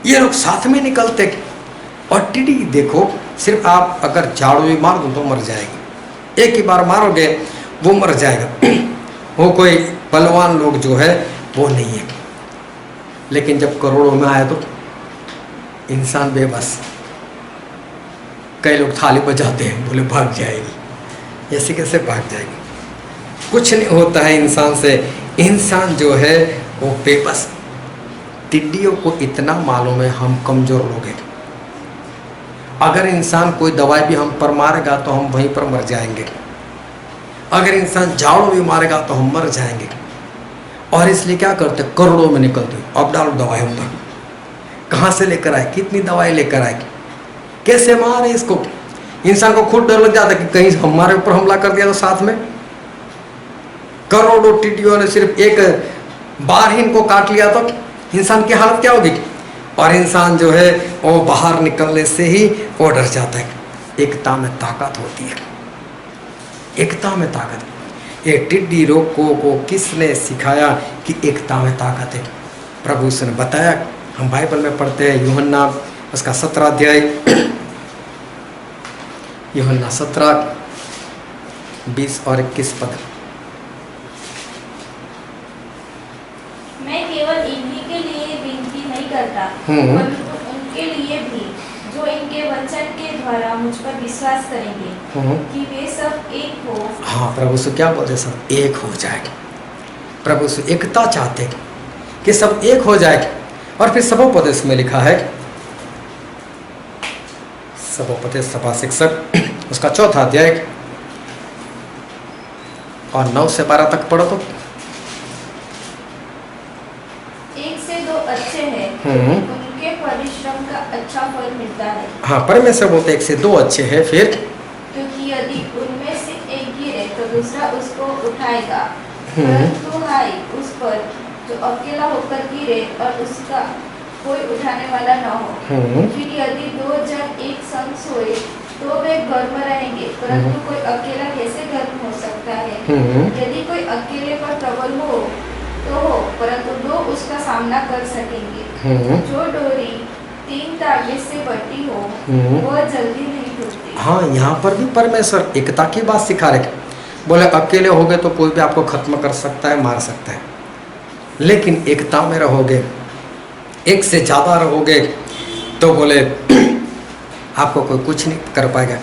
ये लोग साथ में निकलते। और टिड्डी देखो, सिर्फ आप अगर झाड़ू भी मार दो तो मर जाएगी, एक ही बार मारोगे वो मर जाएगा। वो कोई बलवान लोग जो है वो नहीं है। लेकिन जब करोड़ों में आए तो इंसान बेबस। कई लोग थाली बजाते हैं, बोले भाग जाएगी, ऐसे कैसे भाग जाएगी? कुछ नहीं होता है इंसान से। इंसान जो है वो बेबस। टिड्डियों को इतना मालूम है हम कमज़ोर लोग हैं। अगर इंसान कोई दवाई भी हम पर मारेगा तो हम वहीं पर मर जाएंगे। अगर इंसान झाड़ू भी मारेगा तो हम मर जाएंगे। और इसलिए क्या करते, करोड़ों में निकलते, अब डालो दवाई हम पर। कहाँ से लेकर आए, कितनी दवाई लेकर आए, कैसे मारे इसको? इंसान को खुद डर लग जाता है कि कहीं हमारे ऊपर हमला कर दिया तो साथ में करोड़ों टिड्डियों ने सिर्फ एक बार ही इनको काट लिया तो इंसान की हालत क्या होगी? और इंसान जो है वो बाहर निकलने से ही वो डर जाता है। एकता में ताकत होती है, एकता में ताकत। ये टिड्डी रोग को किसने सिखाया कि एकता में ताकत है? प्रभु ने बताया। हम बाइबल में पढ़ते हैं यूहन्ना उसका 17 अध्याय, यूहन्ना 17 20 और 21 पद। मैं केवल इन्हीं के लिए विनती नहीं करता, परंतु उनके लिए भी जो इनके वचन के द्वारा मुझ पर विश्वास करेंगे, कि वे सब एक हो। हाँ, प्रभु से क्या बोलते? सब एक हो जाएगा। प्रभु से एकता चाहते हैं कि सब एक हो जाए। और फिर सबोपदेश में लिखा है, सबोपदेश सभा शिक्षक उसका 4 अध्याय और 9 से 12 तक पढ़ो तो। 1 से 2 अच्छे हैं, उनके परिश्रम का अच्छा फल मिलता है। हाँ, परमेश्वर बोलते 1 से 2 अच्छे हैं, फिर क्योंकि यदि उनमें से एक गिरे तो दूसरा उसको उठाएगा, परंतु हाय उस पर जो अकेला होकर गिरे और उसका कोई उठाने वाला न हो। फिर यदि 2 जन एक संग सोए तो वे घर में रहेंगे, परंतु कोई अकेला कैसे घर में हो सकता है? यदि कोई अकेले पर प्रबल हो तो हो, परंतु 2 उसका सामना कर सकेंगे। हम्म, जो डोरी 3 धागे से बटी हो वह जल्दी नहीं टूटती। हाँ, यहाँ पर भी परमेश्वर एकता की बात सिखा रहे। बोले अकेले होगे तो कोई भी आपको खत्म कर सकता है, मार सकता है, लेकिन एकता में रहोगे, एक से ज़्यादा रहोगे, तो बोले आपको कोई कुछ नहीं कर पाएगा।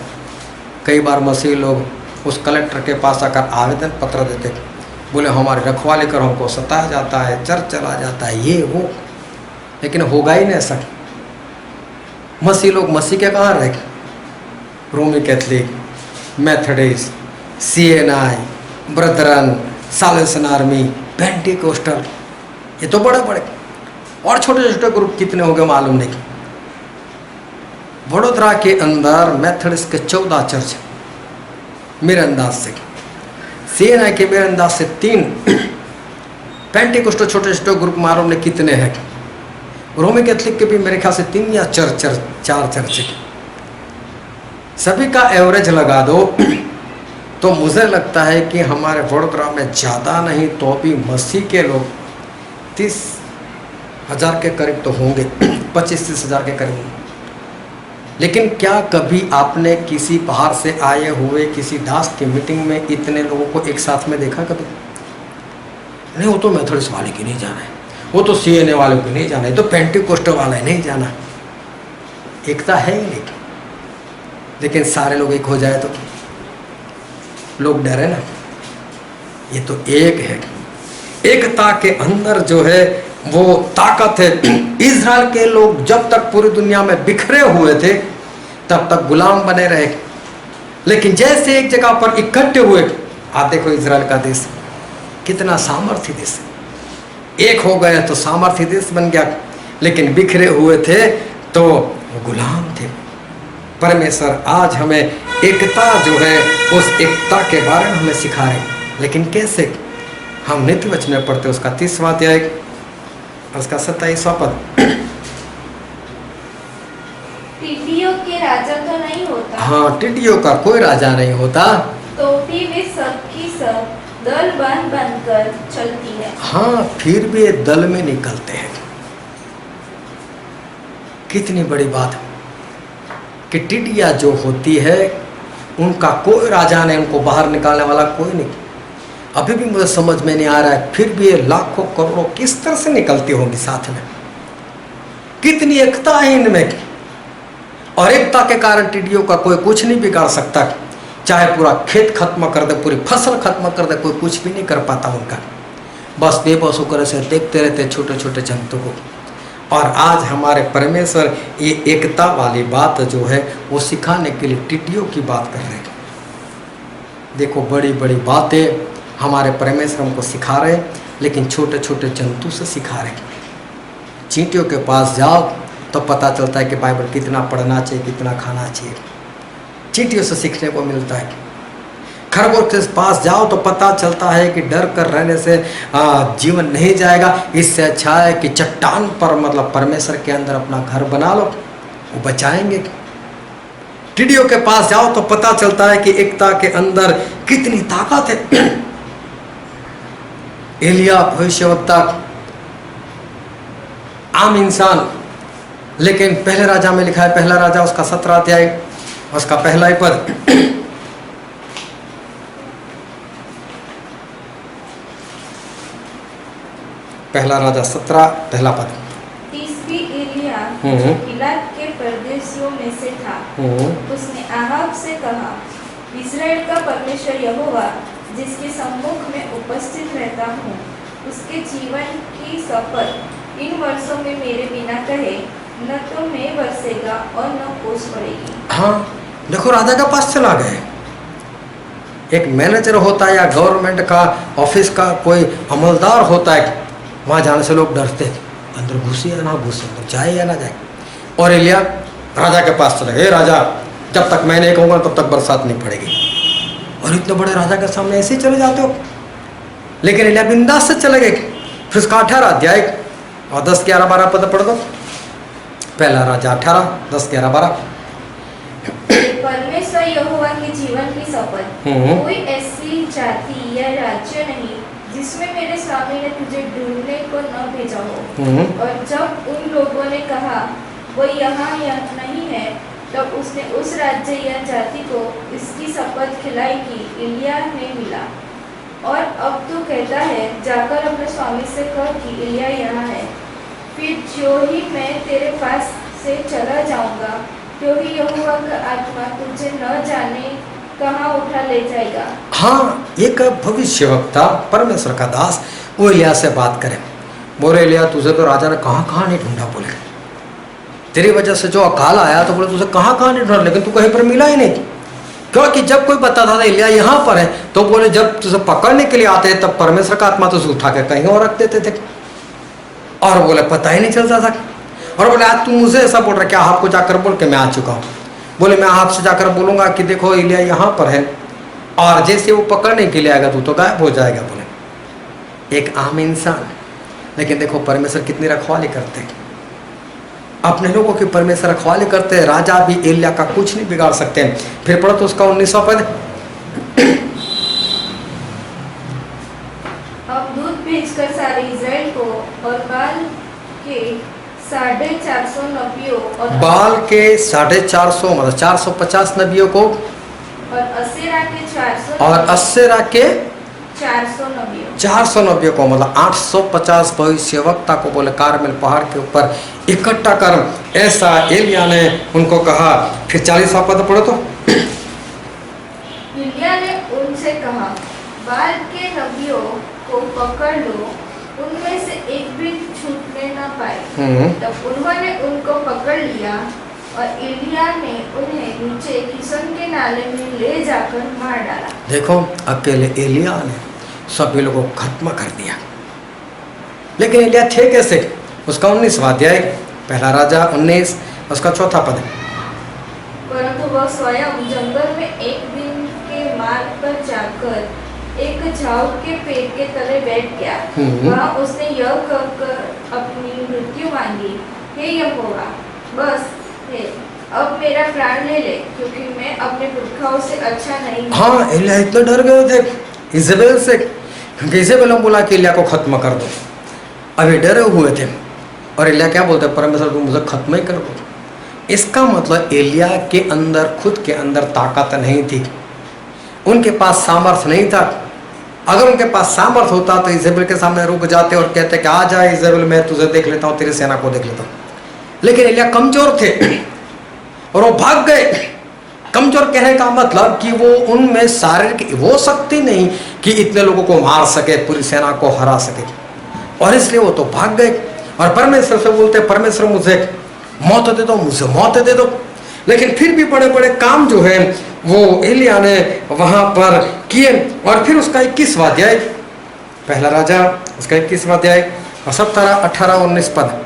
कई बार मसीह लोग उस कलेक्टर के पास आकर आवेदन पत्र देते, बोले हमारी रखवाली कर, हमको सताया जाता है, चर्च चला जाता है, ये वो, लेकिन होगा ही नहीं ऐसा। मसीह लोग मसीह के कहाँ रहे? रोमी Catholic, Methodist, CNI, Brethren, Salvation Army, Pentecostal, ये तो बड़े बड़े, और छोटे छोटे ग्रुप कितने हो गए मालूम नहीं। वडोदरा के अंदर मेथडिस्ट के 14 चर्च मेरे अंदाज से, CNI के मेरे अंदाज से 3, पेंटिकोस्टल छोटे छोटे ग्रुप मालूम नहीं कितने हैं, रोमी कैथलिक के भी मेरे ख्याल से 3 या 4 चर्च है। सभी का एवरेज लगा दो तो मुझे लगता है कि हमारे वडोदरा में ज़्यादा नहीं तो भी मसीह के लोग 30,000 के करीब तो होंगे, 25-30 हज़ार के करीब। लेकिन क्या कभी आपने किसी बाहर से आए हुए किसी दास की मीटिंग में इतने लोगों को एक साथ में देखा कभी? नहीं, वो तो मेथडिस्ट वाले की नहीं जाना है, वो तो CNA वाले को नहीं जाना है, तो पेंटिकोस्टल वाला नहीं जाना। एकता है ही नहीं। लेकिन सारे लोग एक हो जाए तो लोग डरे ना। ये तो एक है, एकता के अंदर जो है वो ताकत है। इज़राइल के लोग जब तक पूरी दुनिया में बिखरे हुए थे तब तक गुलाम बने रहे, लेकिन जैसे एक जगह पर इकट्ठे हुए, आप देखो इज़राइल का देश कितना सामर्थ्य देश, एक हो गए तो सामर्थ्य देश बन गया, लेकिन बिखरे हुए थे तो गुलाम थे। परमेश्वर आज हमें एकता जो है उस एकता के बारे में हमें सिखा रहे, लेकिन कैसे? हम नित्य वचन में पढ़ते उसका 30वां अध्याय और उसका 27वां पद। टिड्डियों के राजा तो नहीं होता, हाँ, टिड्डियों का कोई राजा नहीं होता, तो भी वे सब की सब दल बन बनकर चलती है। हाँ, फिर भी ये दल में निकलते हैं। कितनी बड़ी बात कि टिड्डियाँ जो होती है उनका कोई राजा नहीं, उनको बाहर निकालने वाला कोई नहीं। अभी भी मुझे समझ में नहीं आ रहा है, फिर भी ये लाखों करोड़ों किस तरह से निकलती होंगी साथ में। कितनी एकता है इनमें, और एकता के कारण टिड्डियों का कोई कुछ नहीं बिगाड़ सकता। चाहे पूरा खेत खत्म कर दे, पूरी फसल खत्म कर दे, कोई कुछ भी नहीं कर पाता उनका। बस बेबस होकर से देखते रहते छोटे छोटे जंतु को। और आज हमारे परमेश्वर ये एकता वाली बात जो है वो सिखाने के लिए टिड्डियों की बात कर रहे हैं। देखो, बड़ी बड़ी बातें हमारे परमेश्वर हमको सिखा रहे, लेकिन छोटे छोटे जंतु से सिखा रहे। चींटियों के पास जाओ तो पता चलता है कि बाइबल कितना पढ़ना चाहिए, कितना खाना चाहिए। चींटियों से सीखने को मिलता है। खरगोश के पास जाओ तो पता चलता है कि डर कर रहने से जीवन नहीं जाएगा। इससे अच्छा है कि चट्टान पर मतलब परमेश्वर के अंदर अपना घर बना लो, वो बचाएंगे। टिड्डियों के पास जाओ तो पता चलता है कि एकता के अंदर कितनी ताकत है। एलिया भविष्यवक्ता आम इंसान, लेकिन पहले राजा में लिखा है, पहला राजा उसका 17 अध्याय उसका पहला ही पद। पहला राजा 17 पहला पद। तीसरी एलिया इलाक के परदेशियों में से था। उसने आहाब से कहा, इस्राएल का परमेश्वर यहोवा जिसके सम्मुख में उपस्थित रहता हूँ, उसके जीवन की शपथ इन वर्षों में मेरे बिना कहे न तो मैं बरसेगा और न ओस पड़ेगी। हाँ, देखो, राजा के पास चला गए। एक मैनेजर होता है या गवर्नमेंट का ऑफिस का कोई अमलदार होता है, वहाँ जाने से लोग डरते हैं, अंदर घुसे या ना घुसे, अंदर जाए या ना जाए। और एलिया राजा के पास चले गए, राजा जब तक मैं नहीं कहूँगा तब तक बरसात नहीं पड़ेगी। और इतने बड़े राजा के सामने ऐसे ही चले जाते हो। लेकिन एलिया बिंदास से चले गए। फिर उसका 18 अध्याय और 10, 11, 12 पद पढ़ दो। पहला राजा 18, 10, 11, 12। परमेश्वर यहोवा के जीवन की शपथ, कोई ऐसी जाति या राज्य नहीं जिसमें मेरे स्वामी ने तुझे ढूंढने को न भेजा हो। हम्म। और जब उन लोगों ने कहा वो यहाँ नहीं है, तब उसने उस राज्य या जाति को इसकी शपथ खिलाई कि एलिया ने मिला। और अब तू कहता है, जाकर अपने स्वामी से कह कि एलिया यहाँ है। फिर जो ही मैं तेरे पास से चला जाऊंगा, तो ही यहोवा का आत्मा तुझे न जाने कहाँ उठा ले जाएगा। हाँ, एक भविष्यवक्ता परमेश्वर का दास वो एलिया से बात करे, बोले एलिया तुझे तो राजा ने कहाँ कहाँ नहीं ढूंढा, बोले तेरी वजह से जो अकाल आया तो बोले तुझे कहाँ कहाँ नहीं ढूंढा, लेकिन तू कहीं पर मिला ही नहीं। क्योंकि जब कोई बताता था एलिया यहाँ पर है, तो बोले जब तुझे पकड़ने के लिए आते तब परमेश्वर का आत्मा तुझे उठा के कहीं और रख देते थे, और बोले पता ही नहीं चलता था। और बोले आज तू मुझे ऐसा बोल रहा, क्या आपको जाकर बोल के मैं आ चुका हूँ। बोले मैं आपसे जाकर बोलूंगा कि देखो एलिया यहाँ पर है, और जैसे वो पकड़ने के लिए आएगा तो गायब हो जाएगा। बोले एक आम इंसान, लेकिन देखो परमेश्वर कितनी रखवाली करते हैं, अपने लोगों की परमेश्वर रखवाली करते हैं। राजा भी एलिया का कुछ नहीं बिगाड़ सकते हैं। फिर पढ़ो तो उसका 19वां पद। अब दूत भेजकर सारे इज़राइल को और बाल के 450 नबियों बाल के 450 मतलब 450 नबियों को, और असेरा के 400 और असेरा के 400 नबियों 400 नबियों को, मतलब 850 भविष्यवक्ता को बोले कारमेल पहाड़ के ऊपर इकट्ठा कर, ऐसा एलिया ने उनको कहा। फिर 40वां पद पढ़ो तो। एलिया ने उनसे कहा, बाल के नबियों को पकड़ लो, उनमें से एक भी छूटने न पाए। तब उन्होंने उनको पकड़ लिया, और एलिया ने उन्हें नीचे किशन के नाले में ले जाकर मार डाला। देखो अकेले एलिया ने सभी लोगों को खत्म कर दिया, लेकिन एलिया थे कैसे? उसका 19वां अध्याय, पहला राजा 19 उसका 4था पद। परंतु वह स्वयं जंगल में एक दिन के मार्ग पर जाकर एक झाऊ के पेड़ के तले बैठ गया। वहाँ उसने यह कहकर अपनी मृत्यु मांगी, हे यहोवा, बस है, अब मेरा प्राण ले ले, क्योंकि मैं अपने पुरखाओं से अच्छा नहीं हूँ। हाँ, एलिया इतने डर गए थे इजेबेल से, क्योंकि इजेबेल ने बोला कि एलिया को खत्म कर दो। अभी डरे हुए थे, और एलिया क्या बोलते, परमेश्वर तुम मुझे खत्म ही कर दो। इसका मतलब एलिया के अंदर, खुद के अंदर ताकत नहीं थी, उनके पास सामर्थ्य नहीं था। अगर उनके पास सामर्थ्य होता तो इजेबेल के सामने रुक जाते और कहते कि आ जाए इजेबेल, मैं तुझे देख लेता हूँ, तेरी सेना को देख लेता हूँ। लेकिन एलिया कमजोर थे और वो भाग गए। कमजोर कहने का मतलब कि वो उनमें शारीरिक वो शक्ति नहीं कि इतने लोगों को मार सके, पूरी सेना को हरा सके, और इसलिए वो तो भाग गए और परमेश्वर से बोलते, परमेश्वर मुझे मौत दे दो, मुझे मौत दे दो। लेकिन फिर भी बड़े बड़े काम जो है वो एलिया ने वहां पर किए। और फिर उसका 21वां अध्याय, पहला राजा उसका 21वां अध्याय 17, 18, 19 पद।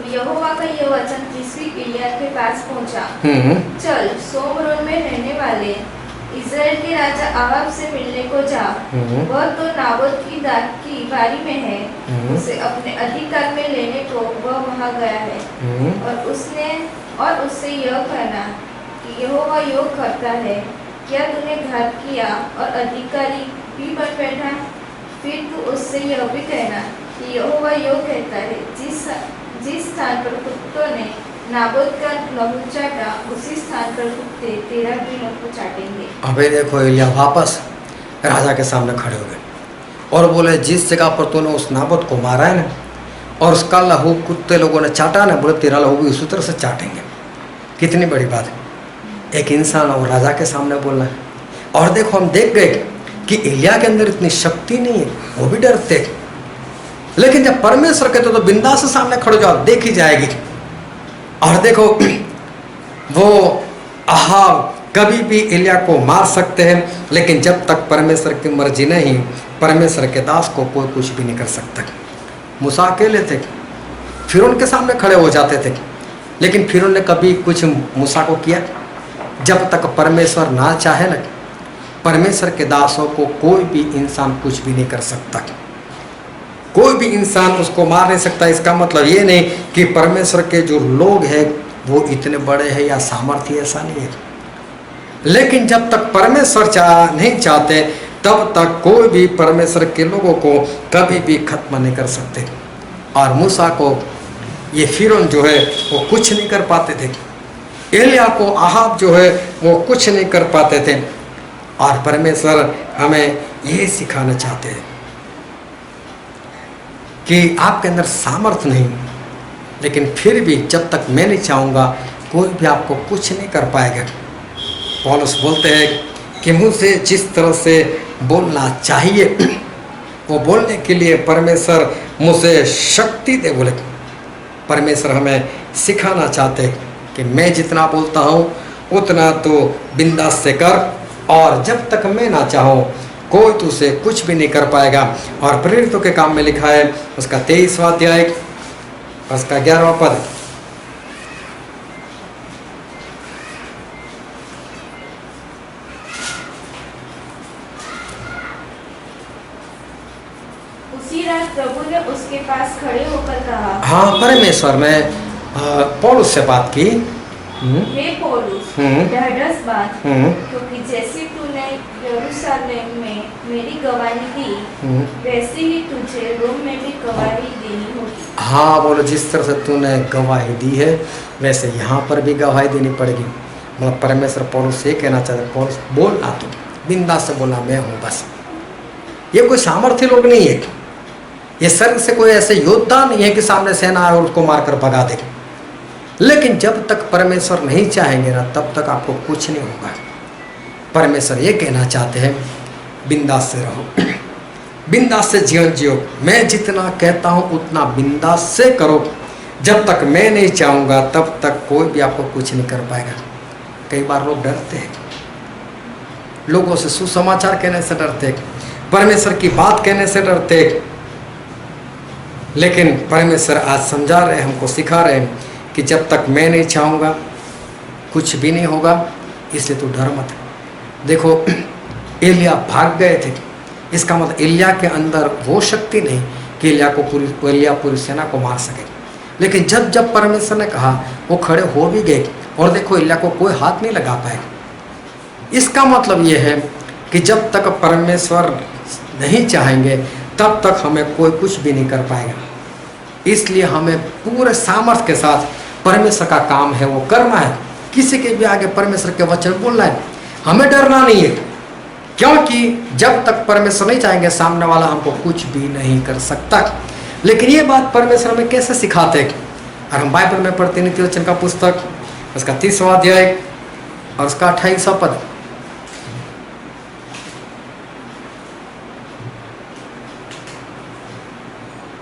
यहोवा का यह वचन तीसरी एलिया के पास पहुंचा, चल सोमरोन में रहने वाले इज़राइल के राजा आहाब से मिलने को जा। वह तो नाबोत की दाख की बारी में है, उसे अपने अधिकार में लेने को वह वहां गया है। और उससे यह कहना कि यहोवा योग करता है, क्या तूने घात किया और अधिकारी भी बन बैठा? फिर तू उससे यह भी कहना कि यहोवा योग कहता है, जिस स्थान पर कुत्तों ने नाबोत का लहू चाटा, उसी स्थान पर कुत्ते तेरा भी लहू चाटेंगे। अबे देखो एलिया वापस राजा के सामने खड़े हो गए और बोले, जिस जगह पर तूने उस नाबोत को मारा है ना, और उसका लहू कुत्ते लोगों ने चाटा ना, बोले तेरा लहू भी उसी तरह से चाटेंगे। कितनी बड़ी बात है, एक इंसान और राजा के सामने बोलना है। और देखो हम देख गए कि एलिया के अंदर इतनी शक्ति नहीं है, वो भी डरते, लेकिन जब परमेश्वर कहते तो बिंदास से सामने खड़े जाओ, देखी जाएगी। और देखो वो अहाब कभी भी एलिया को मार सकते हैं, लेकिन जब तक परमेश्वर की मर्जी नहीं, परमेश्वर के दास को कोई कुछ भी नहीं कर सकता। मूसा अकेले थे, फिरौन के सामने खड़े हो जाते थे, लेकिन फिरौन ने कभी कुछ मूसा को किया? जब तक परमेश्वर ना चाहे ना, परमेश्वर के दासों को कोई भी इंसान कुछ भी नहीं कर सकता, कोई भी इंसान उसको मार नहीं सकता। इसका मतलब ये नहीं कि परमेश्वर के जो लोग हैं वो इतने बड़े हैं या सामर्थ्य, ऐसा नहीं है। लेकिन जब तक परमेश्वर नहीं चाहते तब तक कोई भी परमेश्वर के लोगों को कभी भी खत्म नहीं कर सकते। और मूसा को ये फिरौन जो है वो कुछ नहीं कर पाते थे, एलिया को आहाब जो है वो कुछ नहीं कर पाते थे। और परमेश्वर हमें ये सिखाना चाहते हैं कि आपके अंदर सामर्थ्य नहीं, लेकिन फिर भी जब तक मैं नहीं चाहूँगा कोई भी आपको कुछ नहीं कर पाएगा। पौलुस बोलते हैं कि मुझसे जिस तरह से बोलना चाहिए वो बोलने के लिए परमेश्वर मुझे शक्ति दे। बोले परमेश्वर हमें सिखाना चाहते हैं कि मैं जितना बोलता हूँ उतना तो बिंदास से कर, और जब तक मैं ना चाहूँ कोई तुझसे कुछ भी नहीं कर पाएगा। और प्रेरितों के काम में लिखा है उसका 23वां अध्याय उसका 11वां पद, उसी रात प्रभु ने उसके पास खड़े होकर कहा, हाँ परमेश्वर ने पौलुस से बात की, हे पौलुस ढाढ़स बांध, क्योंकि जैसे तूने यरूशलेम में मेरी गवाही दी वैसे ही तुझे रोम में भी गवाही देनी होगी। हाँ बोलो जिस तरह से तूने गवाही दी है वैसे यहाँ पर भी गवाही देनी पड़ेगी। मतलब परमेश्वर पौलुस से कहना चाहते हैं पौलुस बोलना, तो बिंदास से बोलना मैं हूँ बस। ये कोई सामर्थ्य लोग नहीं है, ये स्वर्ग से कोई ऐसे योद्धा नहीं है कि सामने सेना आए और उसको मारकर भगा दे। लेकिन जब तक परमेश्वर नहीं चाहेंगे ना तब तक आपको कुछ नहीं होगा। परमेश्वर ये कहना चाहते हैं बिंदास से रहो, बिंदास से जीवन जियो। मैं जितना कहता हूँ उतना बिंदास से करो। जब तक मैं नहीं चाहूँगा तब तक कोई भी आपको कुछ नहीं कर पाएगा। कई बार लोग डरते हैं, लोगों से सुसमाचार कहने से डरते, परमेश्वर की बात कहने से डरते, लेकिन परमेश्वर आज समझा रहे हैं, हमको सिखा रहे हैं कि जब तक मैं नहीं चाहूँगा कुछ भी नहीं होगा, इसलिए तू डर मत। देखो एलिया भाग गए थे, इसका मतलब एलिया के अंदर वो शक्ति नहीं कि एलिया पूरी सेना को मार सके। लेकिन जब जब परमेश्वर ने कहा वो खड़े हो भी गए, और देखो एलिया को कोई हाथ नहीं लगा पाए। इसका मतलब ये है कि जब तक परमेश्वर नहीं चाहेंगे तब तक हमें कोई कुछ भी नहीं कर पाएगा। इसलिए हमें पूरे सामर्थ्य के साथ परमेश्वर का काम है वो करना है। किसी के भी आगे परमेश्वर के वचन बोलना है, हमें डरना नहीं है, क्योंकि जब तक परमेश्वर नहीं चाहेंगे सामने वाला हमको कुछ भी नहीं कर सकता। लेकिन ये बात परमेश्वर हमें कैसे सिखाते हैं? और हम बाइबल में पढ़ते नीति वचन का पुस्तक उसका 30वां अध्याय और उसका 28वां पद,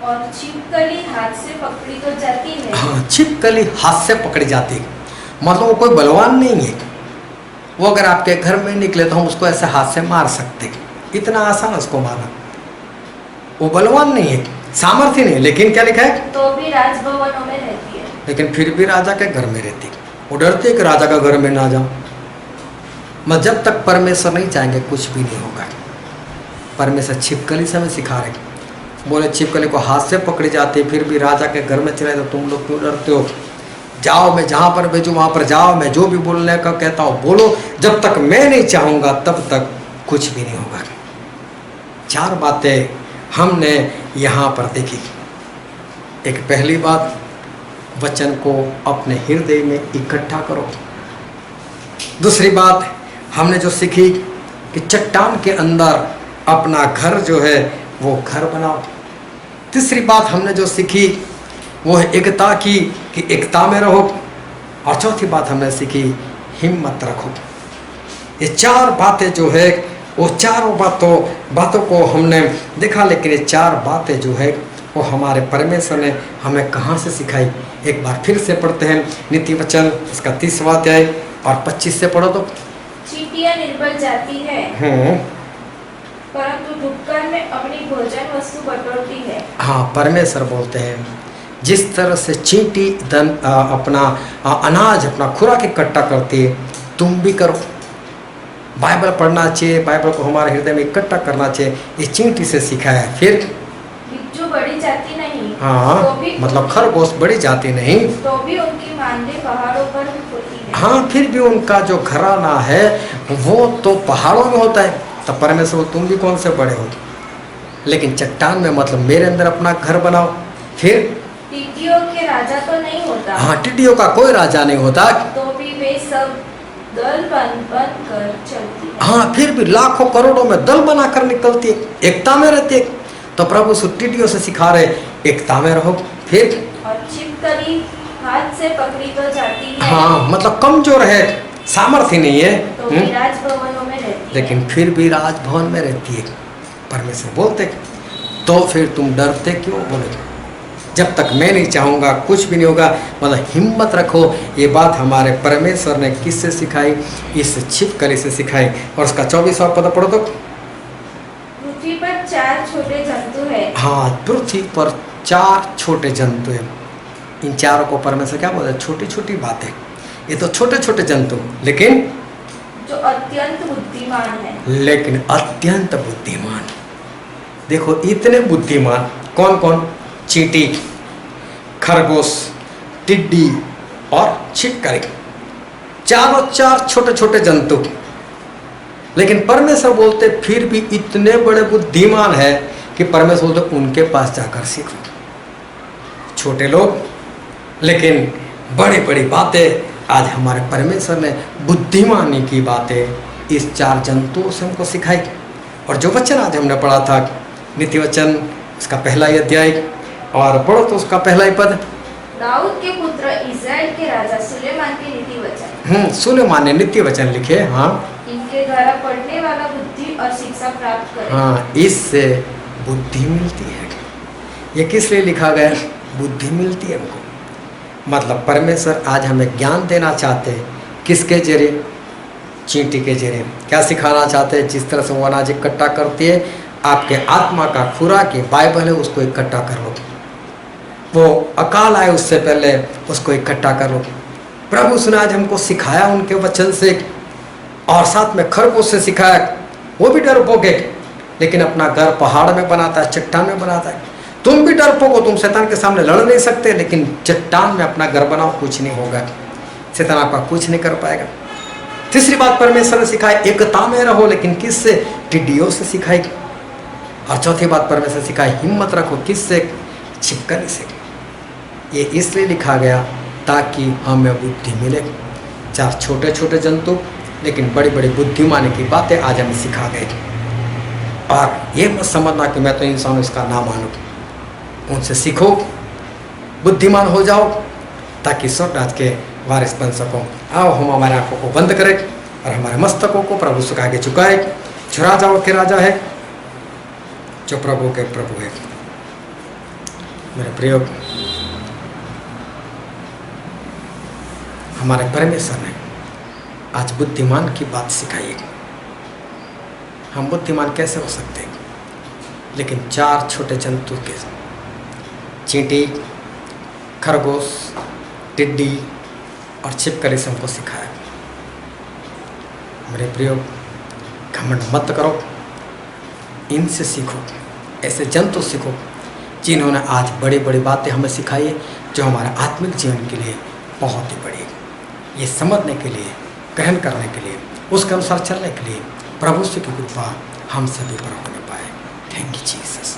और छिपकली हाथ से पकड़ी तो जाती है। हाँ, छिपकली हाथ से पकड़ी जाती है, मतलब वो कोई बलवान नहीं है। वो अगर आपके घर में निकले तो हम उसको ऐसे हाथ से मार सकते, इतना आसान है उसको मारना। वो बलवान नहीं है, सामर्थ्य नहीं, लेकिन क्या लिखा है? तो भी राजभवनों में रहती है, लेकिन फिर भी राजा के घर में रहती। वो डरती है कि राजा का घर में ना जाऊं। मैं जब तक परमेश्वर नहीं चाहेंगे कुछ भी नहीं होगा। परमेश्वर छिपकली से हमें सिखा रहे, बोले छिपकली को हाथ से पकड़ी जाती फिर भी राजा के घर में चले तो तुम लोग क्यों डरते हो? जाओ, मैं जहाँ पर भेजूँ वहाँ पर जाओ, मैं जो भी बोलने का कहता हूँ बोलो। जब तक मैं नहीं चाहूँगा तब तक कुछ भी नहीं होगा। 4 बातें हमने यहाँ पर देखी। एक पहली बात, वचन को अपने हृदय में इकट्ठा करो। दूसरी बात हमने जो सीखी कि चट्टान के अंदर अपना घर जो है वो घर बनाओ। तीसरी बात हमने जो सीखी वो है एकता की, कि एकता में रहो। और चौथी बात हमने सीखी हिम्मत रखो। ये 4 बातें जो है वो चारों बातों को हमने देखा, लेकिन ये 4 बातें जो है वो हमारे परमेश्वर ने हमें कहाँ से सिखाई। एक बार फिर से पढ़ते हैं नीति वचन इसका 30वां अध्याय और 25 से पढ़ो तो। चींटियां निर्बल जाती है परंतु धूपकार में अपनी भोजन वस्तु बटोरती है। हाँ, परमेश्वर बोलते हैं जिस तरह से चींटी अपना अनाज अपना खुराक इकट्ठा करती है तुम भी करो। बाइबल पढ़ना चाहिए, बाइबल को हमारे हृदय में इकट्ठा करना चाहिए। ये चींटी से सीखा है। फिर बिच्छू बढ़ी जाती नहीं हाँ, तो भी मतलब खरगोश बड़ी जाति नहीं। तो भी उनकी मानदेय पहाड़ों पर होती है। हाँ, फिर भी उनका जो घराना है वो तो पहाड़ों में होता है। तब परमेश्वर तुम भी कौन से बड़े हो, लेकिन चट्टान में मतलब मेरे अंदर अपना घर बनाओ। फिर टिड्डियों के राजा तो नहीं होता। हाँ, टिड्डियों का कोई राजा नहीं होता। तो भी वे सब दल बन कर चलती है। हाँ, फिर भी लाखों करोड़ों में दल बनाकर निकलती है, एकता में रहती है। तो प्रभु टिड्डियों से सिखा रहे एकता में रहो। फिर और छिपकली हाथ से पकड़ी तो जाती है। हाँ, मतलब कमजोर है, सामर्थ्य नहीं है, तो भी राजभवनों में रहती है। लेकिन फिर भी राजभवन में रहती है। परमेश्वर बोलते तो फिर तुम डरते क्यों, बोले जब तक मैं नहीं चाहूँगा कुछ भी नहीं होगा। मतलब हिम्मत रखो। ये बात हमारे परमेश्वर ने किससे सिखाई, इस छिपकली से सिखाई। और उसका 24वां पद पढ़ो तो। पृथ्वी पर 4 छोटे जंतु है। हाँ, पृथ्वी पर 4 छोटे जंतु हैं। इन चारों को परमेश्वर क्या बोलते हैं, छोटी छोटी बातें। ये तो छोटे छोटे जंतु, लेकिन जो अत्यंत बुद्धिमान है। लेकिन अत्यंत बुद्धिमान। देखो इतने बुद्धिमान कौन कौन, चींटी, खरगोश, टिड्डी और छिपकली, चारों 4 छोटे छोटे जंतु। लेकिन परमेश्वर बोलते फिर भी इतने बड़े बुद्धिमान है कि परमेश्वर बोलते उनके पास जाकर सीखो। छोटे लोग लेकिन बड़ी बड़ी बातें। आज हमारे परमेश्वर ने बुद्धिमानी की बातें इस 4 जंतुओं से हमको सिखाई। और जो वचन आज हमने पढ़ा था नीति वचन, उसका पहला ही अध्याय, और पढ़ो तो उसका पहला ही पद। दाऊद के पुत्र इज़राइल के राजा सुलेमान के नीति वचन। सुलेमान ने नीति वचन लिखे। हाँ, इनके द्वारा पढ़ने वाला बुद्धि और शिक्षा प्राप्त करे। हाँ, इससे बुद्धि मिलती है। ये किस लिए लिखा गया, बुद्धि मिलती है हमको। मतलब परमेश्वर आज हमें ज्ञान देना चाहते हैं, किसके जरिए, चींटी के जरिए। क्या सिखाना चाहते हैं, जिस तरह से वो अनाज इकट्ठा करती है, आपके आत्मा का खुराक है बाइबल है, उसको इकट्ठा कर लो। वो अकाल आए उससे पहले उसको इकट्ठा कर लो। प्रभु उसने आज हमको सिखाया उनके वचन से, और साथ में खरगोश से सिखाया। वो भी डरपोक है, लेकिन अपना घर पहाड़ में बनाता है, चट्टान में बनाता है। तुम भी डरपोक हो, तुम शैतान के सामने लड़ नहीं सकते, लेकिन चट्टान में अपना घर बनाओ, कुछ नहीं होगा, शैतान आपका कुछ नहीं कर पाएगा। तीसरी बात परमेश्वर ने सिखाई, एकता में रहो, लेकिन किससे, टिड्डियों से सिखाई। और चौथी बात परमेश्वर ने सिखाई, हिम्मत रखो, किससे, छिपकली से। ये इसलिए लिखा गया ताकि हमें बुद्धि मिले। 4 छोटे छोटे जंतु, लेकिन बड़ी बड़ी बुद्धिमानी की बातें आज हमें सिखा गए। और ये मत समझना कि मैं तो इंसान इसका ना मानूं। उनसे सीखो, बुद्धिमान हो जाओ, ताकि स्वर्ग राज्य के वारिस बन सको। आओ हम हमारे आंखों को बंद करें और हमारे मस्तकों को प्रभु से आगे झुकाए। जो राजाओं के राजा है, जो प्रभु के प्रभु है। मेरे प्रियो, हमारे परमेश्वर ने आज बुद्धिमान की बात सिखाई है। हम बुद्धिमान कैसे हो सकते हैं, लेकिन 4 छोटे जंतु के, चींटी, खरगोश, टिड्डी और छिपकली से हमको सिखाया। मेरे प्रियो, घमंड मत करो, इनसे सीखो, ऐसे जंतु सीखो जिन्होंने आज बड़ी बड़ी बातें हमें सिखाई है, जो हमारे आत्मिक जीवन के लिए बहुत ही बड़ी है। ये समझने के लिए, ग्रहण करने के लिए, उसके अनुसार चलने के लिए प्रभु की कृपा हम सभी पर होने पाए। Thank you Jesus.